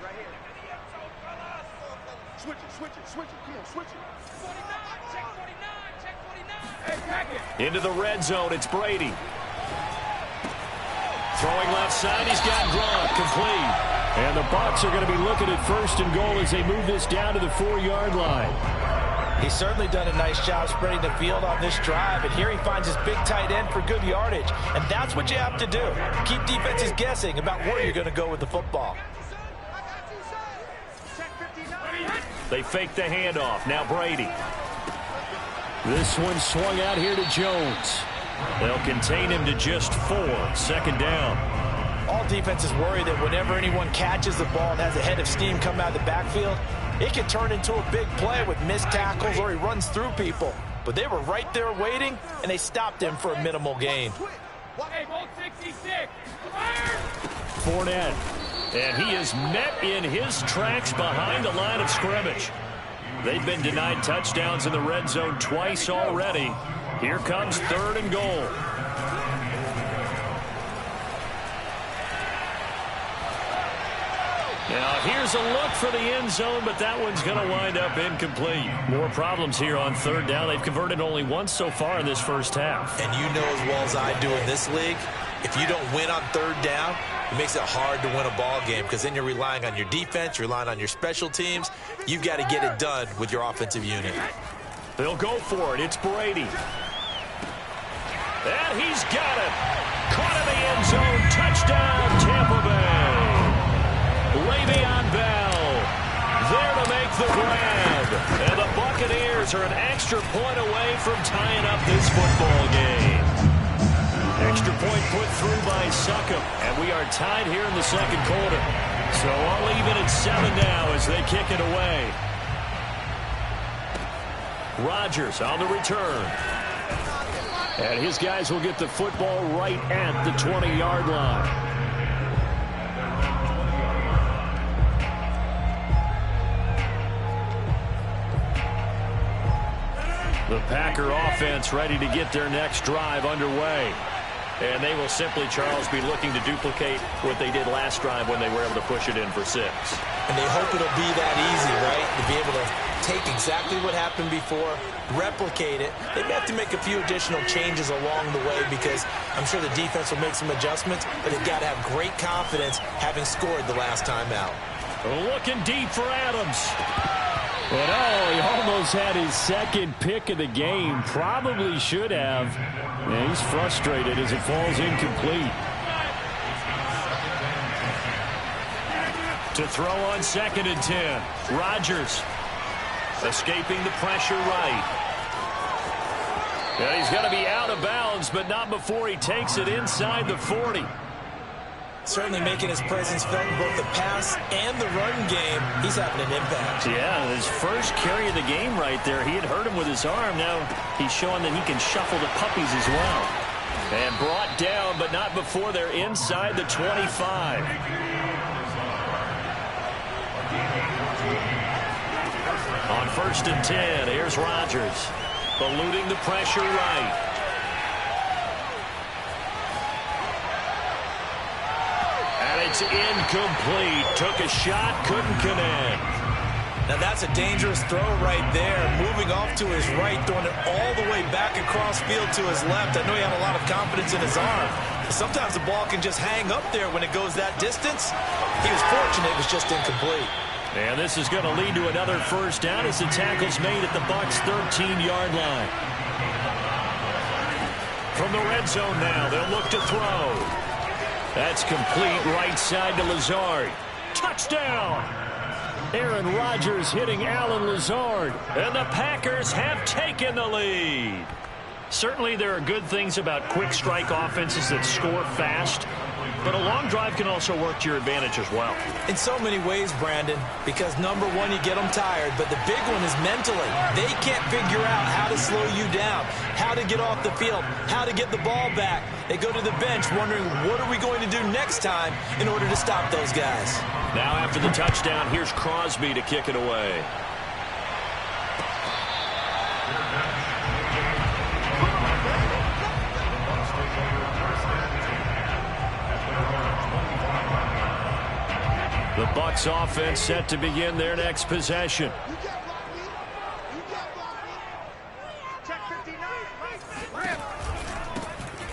Speaker 6: Switch it. Come on, switch it. 49, check 49. Hey, pack it.
Speaker 1: Into the red zone, it's Brady. Throwing left side, he's got Gronk, complete. And the Bucs are going to be looking at 1st and goal as they move this down to the 4-yard line.
Speaker 5: He's certainly done a nice job spreading the field on this drive, and here he finds his big tight end for good yardage. And that's what you have to do. Keep defenses guessing about where you're going to go with the football.
Speaker 1: They fake the handoff. Now Brady. This one swung out here to Jones. They'll contain him to just 4. 2nd down.
Speaker 5: All defenses worry that whenever anyone catches the ball and has a head of steam come out of the backfield, it can turn into a big play with missed tackles or he runs through people.
Speaker 2: but they were right there waiting, and they stopped him for a minimal gain.
Speaker 6: Hey, Bolt 66.
Speaker 1: Fournette. And he is met in his tracks behind the line of scrimmage. They've been denied touchdowns in the red zone twice already. Here comes 3rd and goal. Now, here's a look for the end zone, but that one's going to wind up incomplete. More problems here on 3rd down. They've converted only once so far in this first half.
Speaker 2: And you know as well as I do in this league, if you don't win on 3rd down, it makes it hard to win a ball game because then you're relying on your defense, you're relying on your special teams. You've got to get it done with your offensive unit.
Speaker 1: They'll go for it. It's Brady. And he's got it. Caught in the end zone. Touchdown, Tampa Bay. Le'Veon Bell there to make the grab. And the Buccaneers are an extra point away from tying up this football game. Extra point put through by Succop. And we are tied here in the second quarter. So all even at 7 now as they kick it away. Rodgers on the return. And his guys will get the football right at the 20-yard line. The Packer offense ready to get their next drive underway. And they will simply, Charles, be looking to duplicate what they did last drive when they were able to push it in for 6.
Speaker 2: And they hope it'll be that easy, right? To be able to take exactly what happened before, replicate it. They may have to make a few additional changes along the way because I'm sure the defense will make some adjustments, but they've got to have great confidence having scored the last time out.
Speaker 1: Looking deep for Adams. And he almost had his second pick of the game. Probably should have. And he's frustrated as it falls incomplete. To throw on 2nd and 10. Rodgers escaping the pressure right. And he's going to be out of bounds, but not before he takes it inside the 40.
Speaker 2: Certainly making his presence felt in both the pass and the run game. He's having an impact.
Speaker 1: Yeah, his first carry of the game right there. He had hurt him with his arm. Now he's showing that he can shuffle the puppies as well. And brought down, but not before they're inside the 25. On 1st and 10, here's Rodgers. Eluding the pressure right. It's incomplete. Took a shot, couldn't connect.
Speaker 2: Now that's a dangerous throw right there. Moving off to his right, throwing it all the way back across field to his left. I know he had a lot of confidence in his arm. But sometimes the ball can just hang up there when it goes that distance. He was fortunate it was just incomplete.
Speaker 1: And this is going to lead to another first down as the tackle's made at the Bucs' 13-yard line. From the red zone now, they'll look to throw. That's complete right side to Lazard. Touchdown! Aaron Rodgers hitting Allen Lazard. And the Packers have taken the lead. Certainly there are good things about quick strike offenses that score fast. But a long drive can also work to your advantage as well.
Speaker 2: In so many ways, Brandon, because number one, you get them tired, but the big one is mentally. They can't figure out how to slow you down, how to get off the field, how to get the ball back. They go to the bench wondering, what are we going to do next time in order to stop those guys?
Speaker 1: Now after the touchdown, here's Crosby to kick it away. The Bucs offense set to begin their next possession.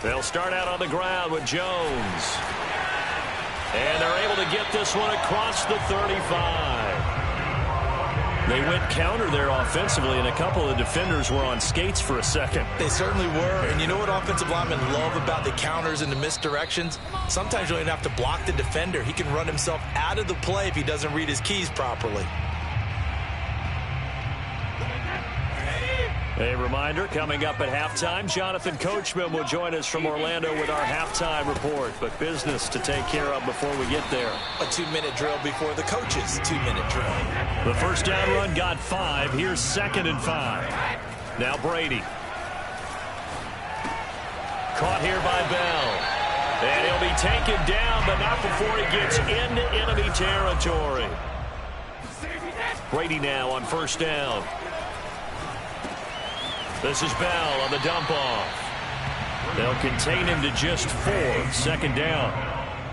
Speaker 1: They'll start out on the ground with Jones. And they're able to get this one across the 35. They went counter there offensively, and a couple of defenders were on skates for a second.
Speaker 2: They certainly were, and you know what offensive linemen love about the counters and the misdirections? Sometimes you don't even have to block the defender. He can run himself out of the play if he doesn't read his keys properly.
Speaker 1: A reminder, coming up at halftime, Jonathan Coachman will join us from Orlando with our halftime report. But business to take care of before we get there.
Speaker 2: A 2-minute drill before the coach's 2-minute drill.
Speaker 1: The first down run got 5. Here's 2nd and 5. Now Brady. Caught here by Bell. And he'll be taken down, but not before he gets into enemy territory. Brady now on first down. This is Bell on the dump-off. They'll contain him to just 4. Second down.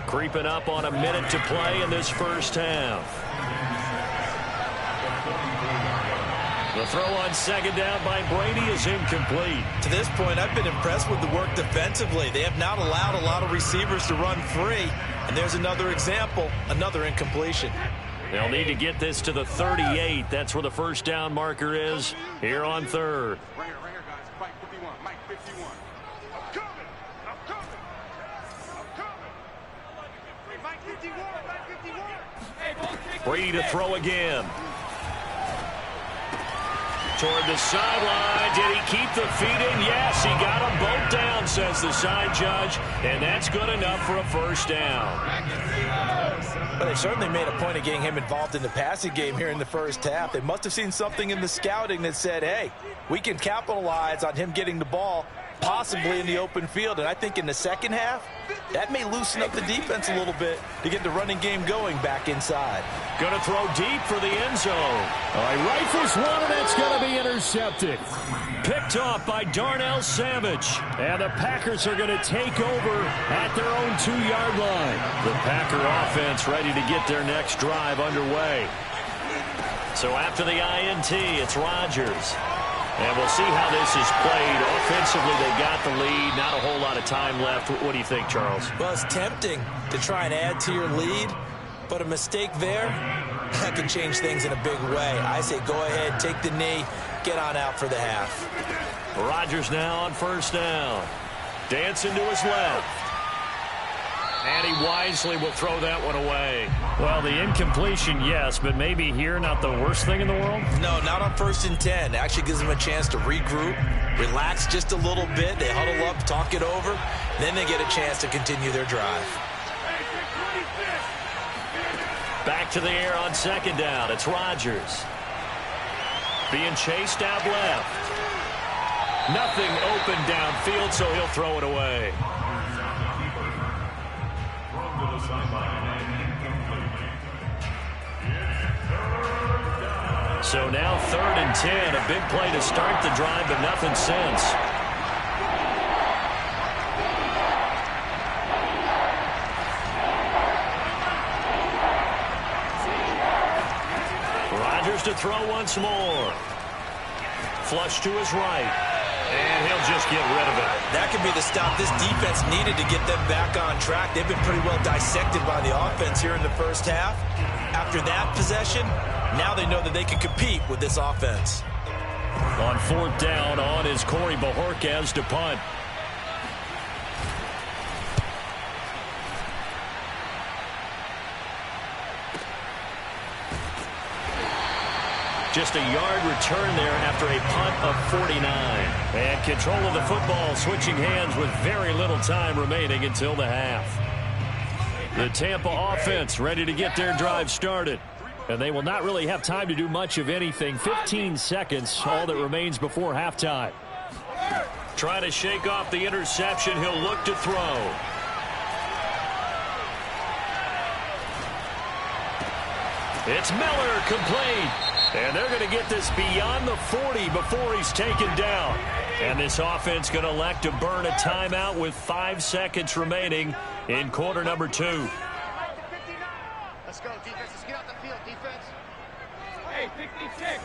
Speaker 1: Creeping up on a minute to play in this first half. The throw on second down by Brady is incomplete.
Speaker 2: To this point, I've been impressed with the work defensively. They have not allowed a lot of receivers to run free. And there's another example, another incompletion.
Speaker 1: They'll need to get this to the 38. That's where the first down marker is here on third.
Speaker 6: Right here, guys. Mike 51. Mike 51. I'm coming. Mike 51. Mike 51.
Speaker 1: Brady to throw again. Toward the sideline. Did he keep the feet in? Yes, he got them both down, says the side judge. And that's good enough for a first down.
Speaker 5: Well, they certainly made a point of getting him involved in the passing game here in the first half. They must have seen something in the scouting that said, hey, we can capitalize on him getting the ball possibly in the open field. And I think in the second half, that may loosen up the defense a little bit to get the running game going back inside.
Speaker 1: Going to throw deep for the end zone.
Speaker 7: All right, rifles one, and it's going to be intercepted.
Speaker 1: Picked off by Darnell Savage. And the Packers are going to take over at their own 2-yard line. The Packer offense ready to get their next drive underway. So after the INT, it's Rodgers. And we'll see how this is played. Offensively, they got the lead. Not a whole lot of time left. What do you think, Charles?
Speaker 5: Well, it's tempting to try and add to your lead, but a mistake there, that can change things in a big way. I say go ahead, take the knee, get on out for the half.
Speaker 1: Rodgers now on first down. Dancing to his left. And he wisely will throw that one away.
Speaker 7: Well, the incompletion, yes, but maybe here not the worst thing in the world?
Speaker 5: No, not on 1st and 10. Actually gives them a chance to regroup, relax just a little bit. They huddle up, talk it over. Then they get a chance to continue their drive.
Speaker 1: Back to the air on second down. It's Rodgers. Being chased out left. Nothing open downfield, so he'll throw it away. So now 3rd and 10. A big play to start the drive, but nothing since. Rodgers to throw once more. Flush to his right. And he'll just get rid of it.
Speaker 2: That could be the stop this defense needed to get them back on track. They've been pretty well dissected by the offense here in the first half. After that possession, now they know that they can compete with this offense.
Speaker 1: On 4th down, on is Corey Bajorquez to punt. Just a yard return there after a punt of 49. And control of the football switching hands with very little time remaining until the half. The Tampa offense ready to get their drive started. And they will not really have time to do much of anything. 15 seconds, all that remains before halftime. Trying to shake off the interception. He'll look to throw. It's Miller, complete. And they're going to get this beyond the 40 before he's taken down. And this offense going to elect to burn a timeout with 5 seconds remaining in quarter number 2.
Speaker 6: Let's go, defense. Let's get out the field, defense. Hey, 56.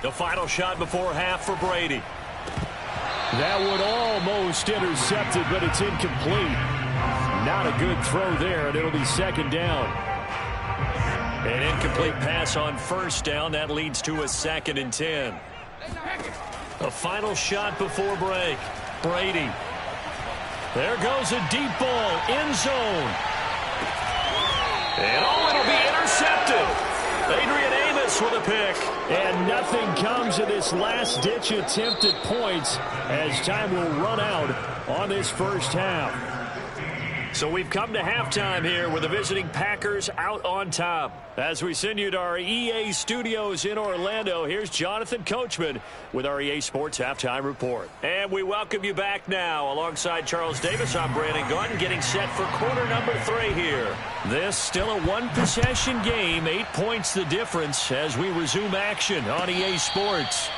Speaker 1: The final shot before half for Brady.
Speaker 7: That one almost intercepted, but it's incomplete. Not a good throw there, and it'll be second down.
Speaker 1: An incomplete pass on first down. That leads to a 2nd and 10. The final shot before break. Brady. There goes a deep ball. End zone. And it'll be intercepted. Adrian Amos with a pick.
Speaker 7: And nothing comes of this last-ditch attempt at points as time will run out on this first half.
Speaker 1: So we've come to halftime here with the visiting Packers out on top. As we send you to our EA studios in Orlando, here's Jonathan Coachman with our EA Sports Halftime Report. And we welcome you back now. Alongside Charles Davis, I'm Brandon Gunn, getting set for quarter number 3 here. This still a one-possession game, 8 points the difference as we resume action on EA Sports.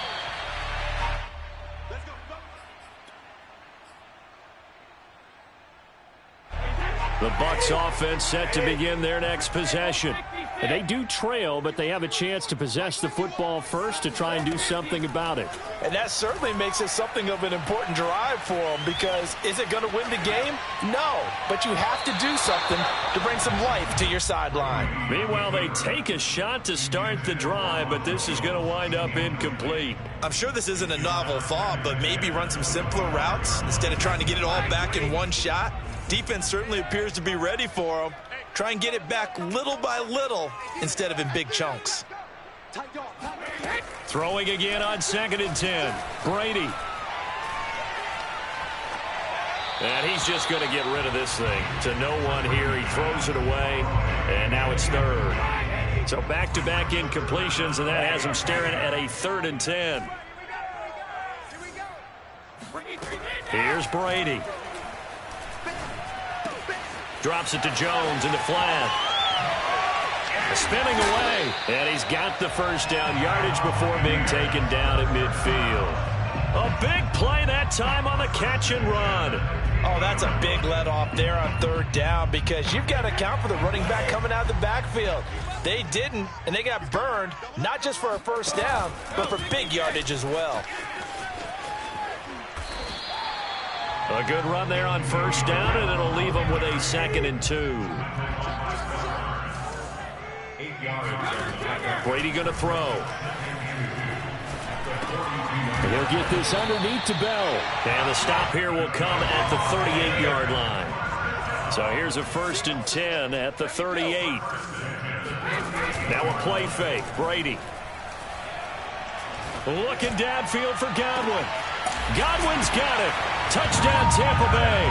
Speaker 1: The Bucs offense set to begin their next possession. And they do trail, but they have a chance to possess the football first to try and do something about it.
Speaker 5: And that certainly makes it something of an important drive for them, because is it going to win the game? No, but you have to do something to bring some life to your sideline.
Speaker 1: Meanwhile, they take a shot to start the drive, but this is going to wind up incomplete.
Speaker 2: I'm sure this isn't a novel thought, but maybe run some simpler routes instead of trying to get it all back in one shot. Defense certainly appears to be ready for them. Try and get it back little by little instead of in big chunks.
Speaker 1: Throwing again on 2nd and 10. Brady. And he's just going to get rid of this thing to no one here. He throws it away, and now it's 3rd. So back-to-back incompletions, and that has him staring at a 3rd and 10. Here's Brady. Drops it to Jones in the flat. Spinning away. And he's got the first down yardage before being taken down at midfield. A big play that time on the catch and run.
Speaker 5: Oh, that's a big let off there on 3rd down, because you've got to account for the running back coming out of the backfield. They didn't, and they got burned, not just for a first down, but for big yardage as well.
Speaker 1: A good run there on 1st down, and it'll leave them with a 2nd and 2. Brady going to throw.
Speaker 7: He'll get this underneath to Bell.
Speaker 1: And the stop here will come at the 38-yard line. So here's a 1st and 10 at the 38. Now a play fake. Brady. Looking downfield for Godwin. Godwin's got it. Touchdown, Tampa Bay.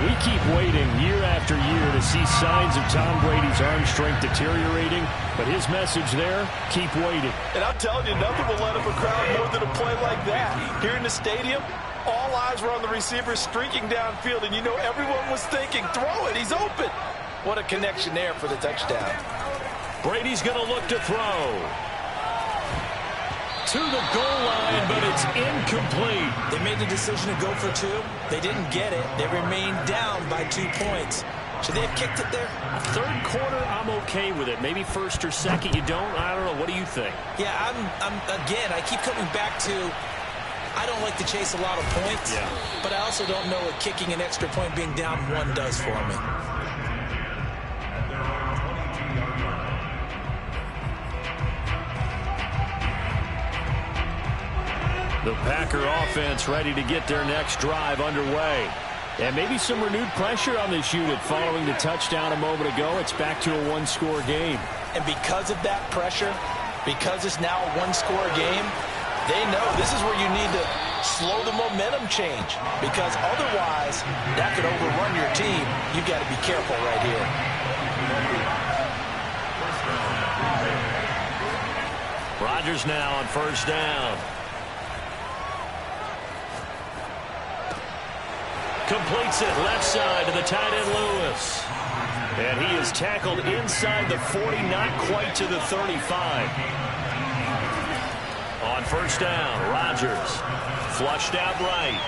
Speaker 7: We keep waiting year after year to see signs of Tom Brady's arm strength deteriorating, but his message there, keep waiting.
Speaker 5: And I'm telling you, nothing will let up a crowd more than a play like that. Here in the stadium, all eyes were on the receiver streaking downfield, and you know everyone was thinking, throw it, he's open. What a connection there for the touchdown.
Speaker 1: Brady's going to look to throw. To the goal line, but it's incomplete.
Speaker 5: They made the decision to go for 2. They didn't get it. They remained down by 2 points. Should they have kicked it there?
Speaker 1: 3rd quarter, I'm okay with it. Maybe 1st or 2nd, you don't? I don't know. What do you think?
Speaker 5: Yeah, again, I keep coming back to, I don't like to chase a lot of points, but I also don't know what kicking an extra point being down 1 does for me.
Speaker 1: The Packer offense ready to get their next drive underway.
Speaker 7: And maybe some renewed pressure on this unit following the touchdown a moment ago. It's back to a one-score game.
Speaker 5: And because of that pressure, because it's now a one-score game, they know this is where you need to slow the momentum change, because otherwise that could overrun your team. You've got to be careful right here.
Speaker 1: Rodgers now on 1st down. Completes it left side to the tight end Lewis. And he is tackled inside the 40, not quite to the 35. On 1st down, Rodgers flushed out right.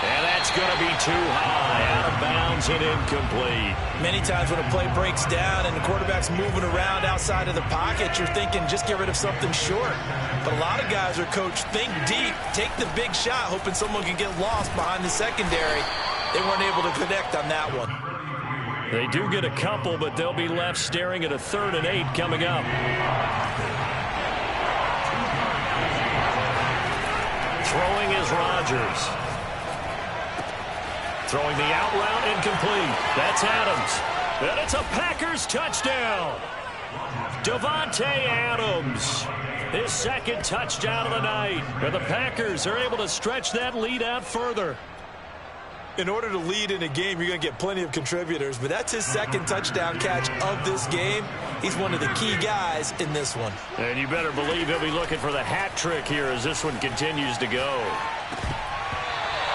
Speaker 1: And that's going to be too high, out of bounds and incomplete.
Speaker 5: Many times when a play breaks down and the quarterback's moving around outside of the pocket, you're thinking just get rid of something short. But a lot of guys are coached, think deep, take the big shot, hoping someone can get lost behind the secondary. They weren't able to connect on that one.
Speaker 1: They do get a couple, but they'll be left staring at a 3rd and 8 coming up. Throwing is Rodgers. Throwing the out route, incomplete. That's Adams. And it's a Packers touchdown. Davante Adams, his 2nd touchdown of the night. And the Packers are able to stretch that lead out further.
Speaker 2: In order to lead in a game, you're going to get plenty of contributors, but that's his second touchdown catch of this game. He's one of the key guys in this one.
Speaker 1: And you better believe he'll be looking for the hat trick here as this one continues to go.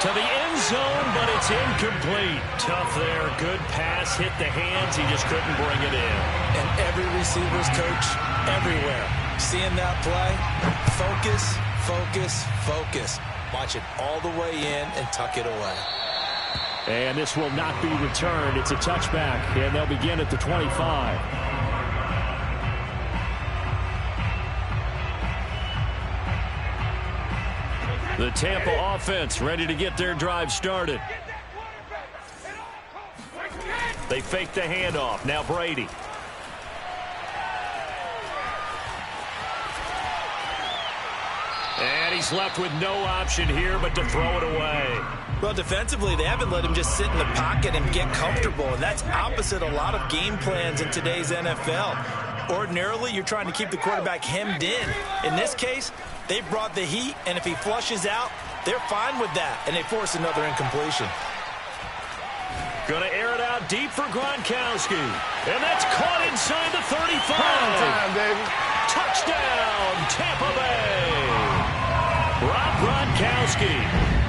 Speaker 1: To the end zone, but it's incomplete. Tough there. Good pass. Hit the hands. He just couldn't bring it in.
Speaker 2: And every receiver's coach everywhere. Seeing that play, focus, focus, focus. Watch it all the way in and tuck it away.
Speaker 7: And this will not be returned. It's a touchback, and they'll begin at the 25. The Tampa offense ready to get their drive started. They fake the handoff. Now Brady. And he's left with no option here but to throw it away.
Speaker 2: Well, defensively, they haven't let him just sit in the pocket and get comfortable, and that's opposite a lot of game plans in today's NFL. Ordinarily, you're trying to keep the quarterback hemmed in. In this case, they brought the heat, and if he flushes out, they're fine with that, and they force another incompletion.
Speaker 1: Going to air it out deep for Gronkowski. And that's caught inside the 35.
Speaker 6: Time, baby.
Speaker 1: Touchdown, Tampa Bay. Rob Gronkowski,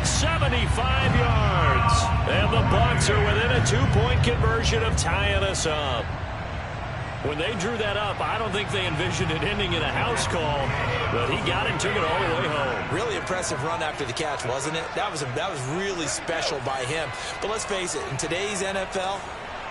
Speaker 1: 75 yards. And the Bucs are within a two-point conversion of tying us up. When they drew that up, I don't think they envisioned it ending in a house call, but he got it and took it all the way home.
Speaker 2: Really impressive run after the catch, wasn't it? That was really special by him. But let's face it, in today's NFL,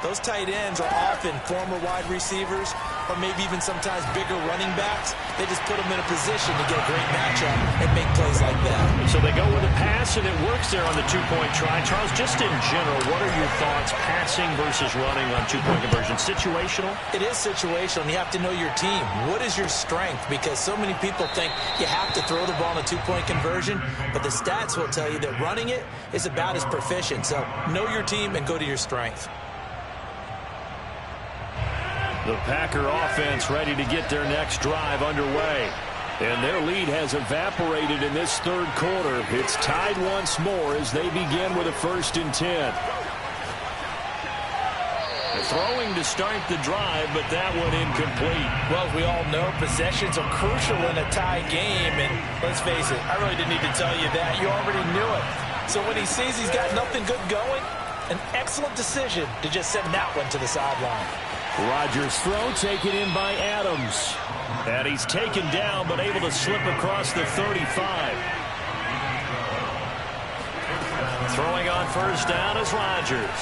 Speaker 2: those tight ends are often former wide receivers or maybe even sometimes bigger running backs. They just put them in a position to get a great matchup and make plays like that.
Speaker 1: So they go with a pass, and it works there on the two-point try. Charles, just in general, what are your thoughts passing versus running on two-point conversion? Situational?
Speaker 2: It is situational, and you have to know your team. What is your strength? Because so many people think you have to throw the ball in a two-point conversion, but the stats will tell you that running it is about as proficient. So know your team and go to your strength.
Speaker 7: The Packer offense ready to get their next drive underway. And their lead has evaporated in this third quarter. It's tied once more as they begin with a 1st and 10. Throwing to start the drive, but that one incomplete.
Speaker 2: Well, as we all know, possessions are crucial in a tie game. And let's face it, I really didn't need to tell you that. You already knew it. So when he sees he's got nothing good going, an excellent decision to just send that one to the sideline.
Speaker 7: Rodgers' throw taken in by Adams.
Speaker 1: And he's taken down, but able to slip across the 35. Throwing on first down is Rodgers.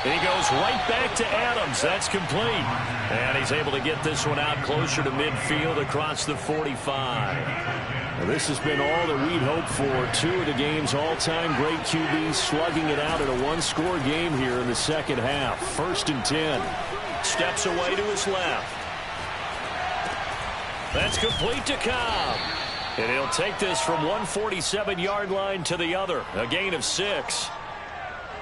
Speaker 1: He goes right back to Adams. That's complete. And he's able to get this one out closer to midfield across the 45.
Speaker 7: Well, this has been all that we'd hoped for. Two of the game's all-time great QBs slugging it out in a one-score game here in the second half. 1st and 10.
Speaker 1: Steps away to his left. That's complete to Cobb. And he'll take this from 147-yard line to the other. A gain of 6.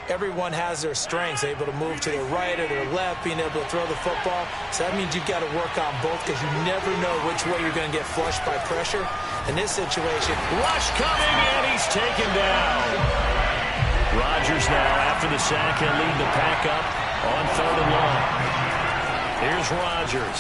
Speaker 2: Everyone has their strengths, able to move to their right or their left, being able to throw the football. So that means you've got to work on both because you never know which way you're going to get flushed by pressure. In this situation,
Speaker 1: rush coming, and he's taken down. Rodgers now, after the sack, he'll lead the pack up on 3rd and long. Here's Rodgers.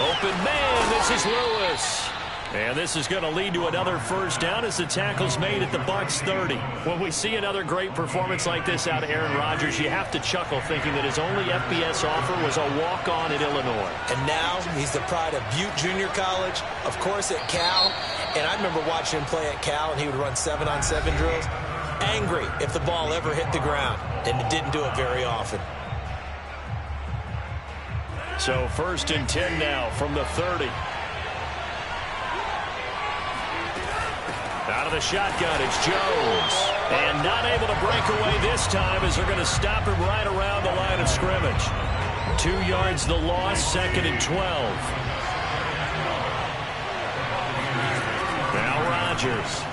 Speaker 1: Open man, this is Lewis. And this is going to lead to another first down as the tackle's made at the Bucs 30. When we see another great performance like this out of Aaron Rodgers, you have to chuckle thinking that his only FBS offer was a walk-on at Illinois.
Speaker 2: And now he's the pride of Butte Junior College, of course at Cal. And I remember watching him play at Cal, and he would run 7-on-7 drills. Angry if the ball ever hit the ground, and it didn't do it very often.
Speaker 1: So 1st and 10 now from the 30. Out of the shotgun, it's Jones. And not able to break away this time as they're going to stop him right around the line of scrimmage. 2 yards the loss, 2nd and 12. Now Rodgers.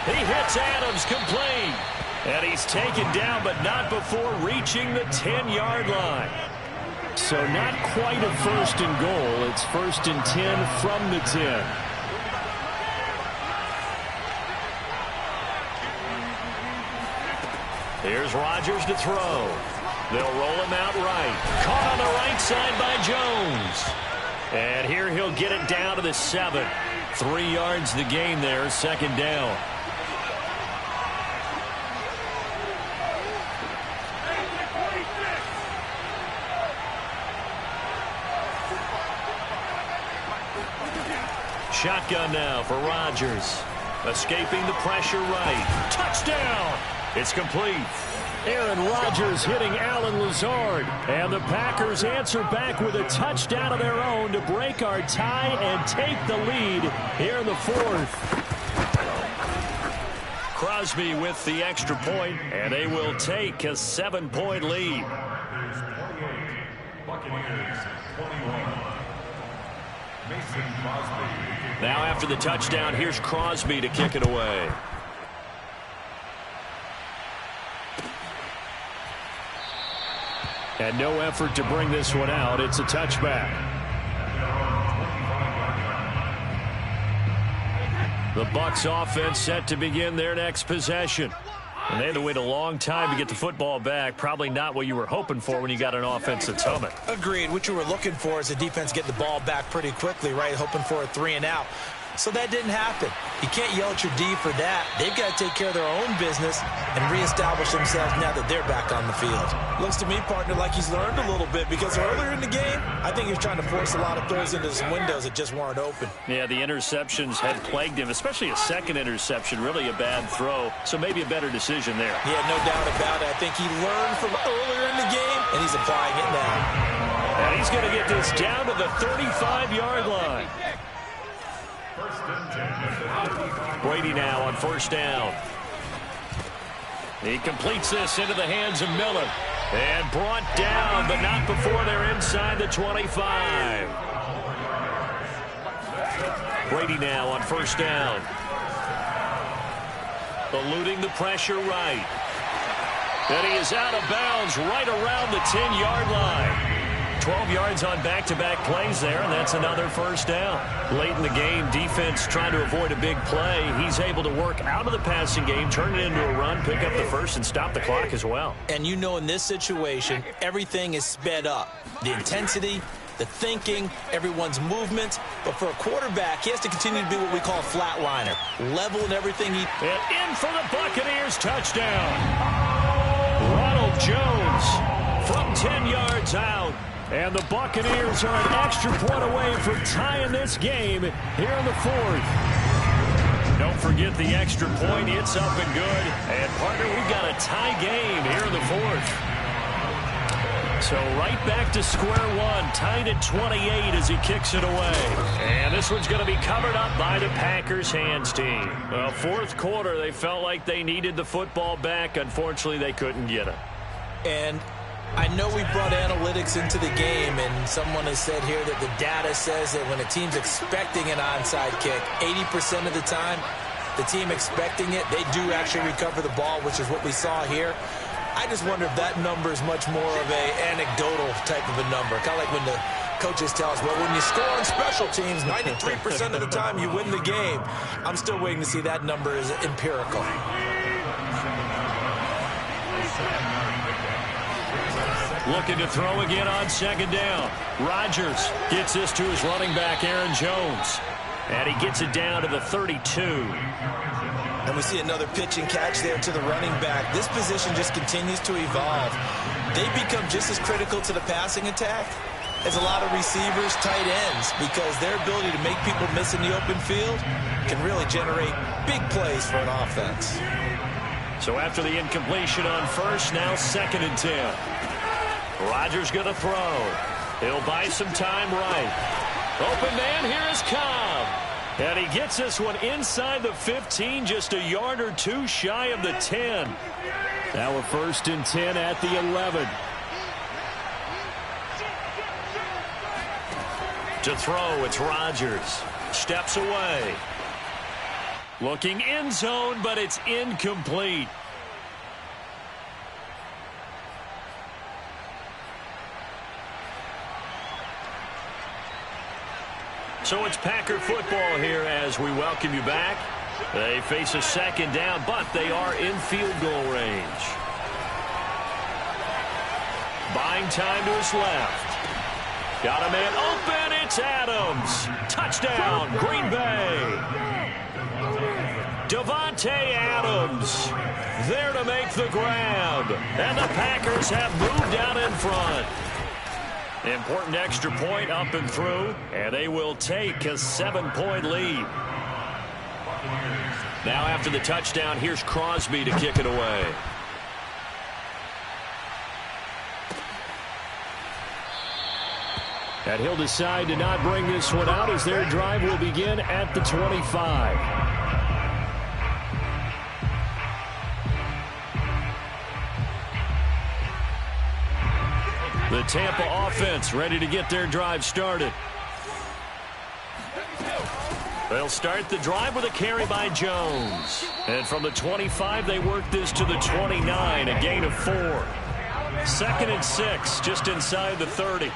Speaker 1: He hits Adams complete. And he's taken down, but not before reaching the 10-yard line.
Speaker 7: So not quite a 1st and goal. It's 1st and 10 from the 10.
Speaker 1: Here's Rodgers to throw. They'll roll him out right. Caught on the right side by Jones. And here he'll get it down to the 7. 3 yards the gain there, second down. Shotgun now for Rodgers. Escaping the pressure right. Touchdown! It's complete. Aaron Rodgers hitting Allen Lazard. And the Packers answer back with a touchdown of their own to break our tie and take the lead here in the 4th. Crosby with the extra point, and they will take a 7-point lead.
Speaker 4: Buccaneers 21. Mason Crosby.
Speaker 1: Now after the touchdown, here's Crosby to kick it away. And no effort to bring this one out. It's a touchback. The Bucs offense set to begin their next possession. And they had to wait a long time to get the football back. Probably not what you were hoping for when you got an offense that's humming.
Speaker 5: Agreed. What you were looking for is the defense getting the ball back pretty quickly, right? Hoping for a 3 and out. So that didn't happen. You can't yell at your D for that. They've got to take care of their own business and reestablish themselves now that they're back on the field.
Speaker 2: Looks to me, partner, like he's learned a little bit because earlier in the game, I think he was trying to force a lot of throws into some windows that just weren't open.
Speaker 1: Yeah, the interceptions had plagued him, especially a second interception, really a bad throw. So maybe a better decision there.
Speaker 2: Yeah, no doubt about it. I think he learned from earlier in the game, and he's applying it now.
Speaker 1: And he's going to get this down to the 35-yard line. Brady now on first down. He completes this into the hands of Miller. And brought down, but not before they're inside the 25. Brady now on first down. Eluding the pressure right. And he is out of bounds right around the 10-yard line. 12 yards on back-to-back plays there, and that's another first down. Late in the game, defense trying to avoid a big play. He's able to work out of the passing game, turn it into a run, pick up the first, and stop the clock as well.
Speaker 5: And you know in this situation, everything is sped up. The intensity, the thinking, everyone's movement. But for a quarterback, he has to continue to be what we call a flatliner. Level in everything he...
Speaker 1: And in for the Buccaneers touchdown. Ronald Jones from 10 yards out. And the Buccaneers are an extra point away from tying this game here in the 4th. Don't forget the extra point. It's up and good. And, partner, we've got a tie game here in the 4th. So right back to square one. Tied at 28 as he kicks it away. And this one's going to be covered up by the Packers hands team. Well, 4th quarter, they felt like they needed the football back. Unfortunately, they couldn't get it.
Speaker 5: And I know we brought analytics into the game, and someone has said here that the data says that when a team's expecting an onside kick, 80% of the time, the team expecting it, they do actually recover the ball, which is what we saw here. I just wonder if that number is much more of a anecdotal type of a number. Kind of like when the coaches tell us, well, when you score on special teams, 93% of the time you win the game. I'm still waiting to see that number is empirical.
Speaker 1: Looking to throw again on second down. Rodgers gets this to his running back, Aaron Jones. And he gets it down to the 32.
Speaker 2: And we see another pitch and catch there to the running back. This position just continues to evolve. They become just as critical to the passing attack as a lot of receivers, tight ends, because their ability to make people miss in the open field can really generate big plays for an offense.
Speaker 1: So after the incompletion on first, now 2nd and 10. Rodgers going to throw. He'll buy some time right. Open man, here is Cobb. And he gets this one inside the 15, just a yard or two shy of the 10. Now we're 1st and 10 at the 11. To throw, it's Rodgers. Steps away. Looking end zone, but it's incomplete. So it's Packer football here as we welcome you back. They face a 2nd down, but they are in field goal range. Buying time to his left. Got a man open. It's Adams. Touchdown, Green Bay. Davante Adams there to make the grab. And the Packers have moved out in front. Important extra point up and through, and they will take a 7-point lead. Now after the touchdown, here's Crosby to kick it away. And he'll decide to not bring this one out as their drive will begin at the 25. The Tampa offense ready to get their drive started. They'll start the drive with a carry by Jones. And from the 25, they work this to the 29, a gain of 4. 2nd and 6, just inside the 30.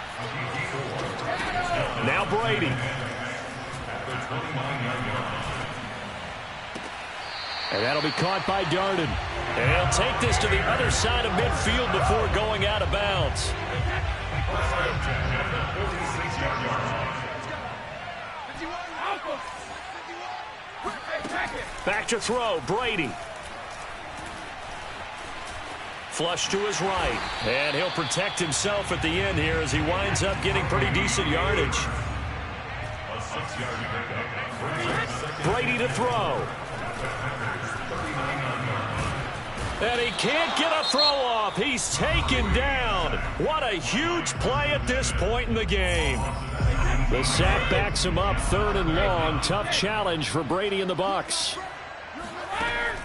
Speaker 1: Now Brady. And that'll be caught by Darden. And he'll take this to the other side of midfield before going out of bounds. Back to throw, Brady. Flush to his right. And he'll protect himself at the end here as he winds up getting pretty decent yardage. Brady to throw. And he can't get a throw off. He's taken down. What a huge play at this point in the game. The sack backs him up, 3rd and long. Tough challenge for Brady and the Bucs.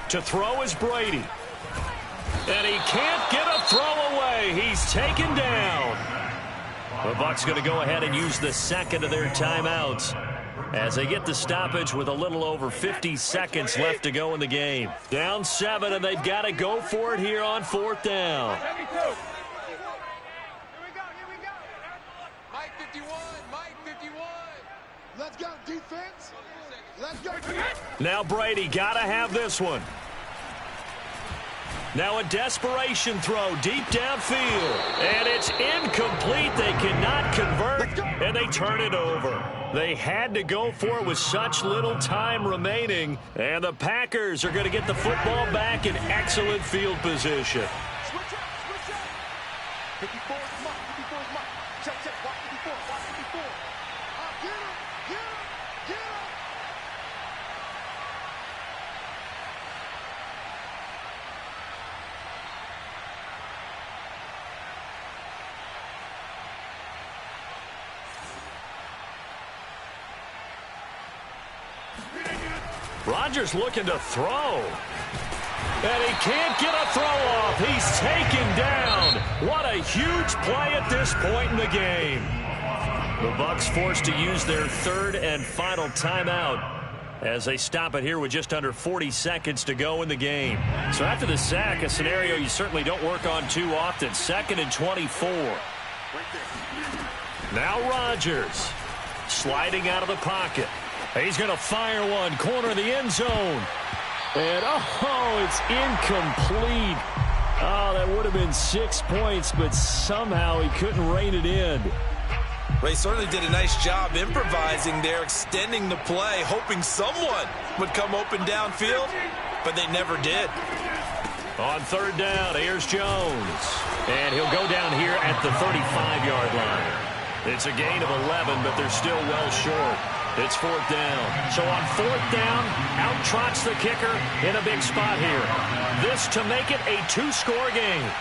Speaker 1: To throw is Brady. And he can't get a throw away. He's taken down. The Bucs going to go ahead and use the second of their timeouts as they get the stoppage with a little over 50 seconds left to go in the game. Down 7, and they've got to go for it here on 4th down.
Speaker 6: Mike 51, Mike 51. Let's go, defense. Let's go.
Speaker 1: Now Brady got to have this one. Now a desperation throw deep downfield. And it's incomplete. They cannot convert, and they turn it over. They had to go for it with such little time remaining. And the Packers are going to get the football back in excellent field position.
Speaker 6: Switch up, switch up. 54 is Mike, 54 is Mike. Check, check, watch 54, watch 54. Get him, get him, get him.
Speaker 1: Rodgers looking to throw. And he can't get a throw off. He's taken down. What a huge play at this point in the game. The Bucs forced to use their 3rd and final timeout as they stop it here with just under 40 seconds to go in the game. So after the sack, a scenario you certainly don't work on too often. 2nd and 24. Now Rodgers sliding out of the pocket. He's going to fire one, corner of the end zone. And, oh, it's incomplete. Oh, that would have been 6 points, but somehow he couldn't rein it in.
Speaker 2: Ray certainly did a nice job improvising there, extending the play, hoping someone would come open downfield, but they never did.
Speaker 1: On 3rd down, here's Jones. And he'll go down here at the 35-yard line. It's a gain of 11, but they're still well short. It's 4th down. So on 4th down, out trots the kicker in a big spot here. This to make it a 2-score game.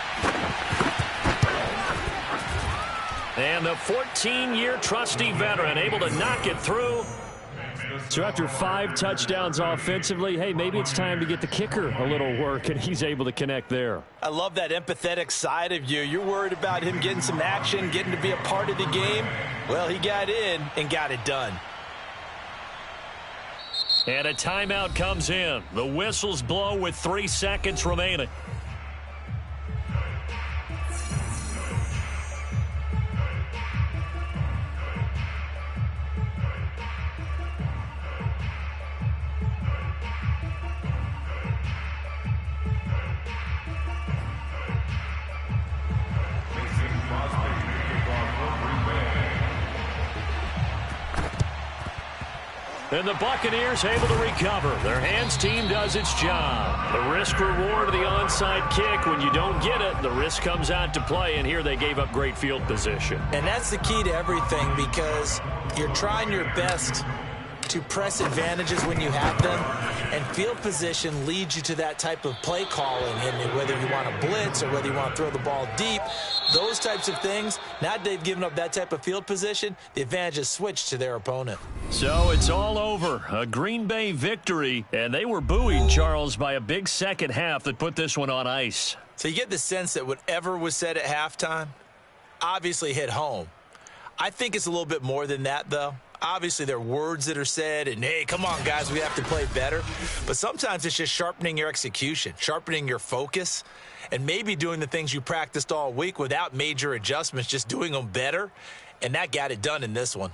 Speaker 1: And the 14-year trusty veteran able to knock it through. So after 5 touchdowns offensively, hey, maybe it's time to get the kicker a little work, and he's able to connect there.
Speaker 5: I love that empathetic side of you. You're worried about him getting some action, getting to be a part of the game. Well, he got in and got it done.
Speaker 1: And a timeout comes in. The whistles blow with 3 seconds remaining. And the Buccaneers able to recover. Their hands team does its job. The risk reward of the onside kick. When you don't get it, the risk comes out to play, and here they gave up great field position.
Speaker 5: And that's the key to everything, because you're trying your best to press advantages when you have them, and field position leads you to that type of play calling. And whether you want to blitz or whether you want to throw the ball deep, those types of things, now that they've given up that type of field position, the advantage is switched to their opponent.
Speaker 1: So it's all over. A Green Bay victory, and they were buoyed, Charles, by a big second half that put this one on ice.
Speaker 5: So you get the sense that whatever was said at halftime obviously hit home. I think it's a little bit more than that, though. Obviously, there are words that are said, and, hey, come on, guys, we have to play better. But sometimes it's just sharpening your execution, sharpening your focus, and maybe doing the things you practiced all week without major adjustments, just doing them better. And that got it done in this one.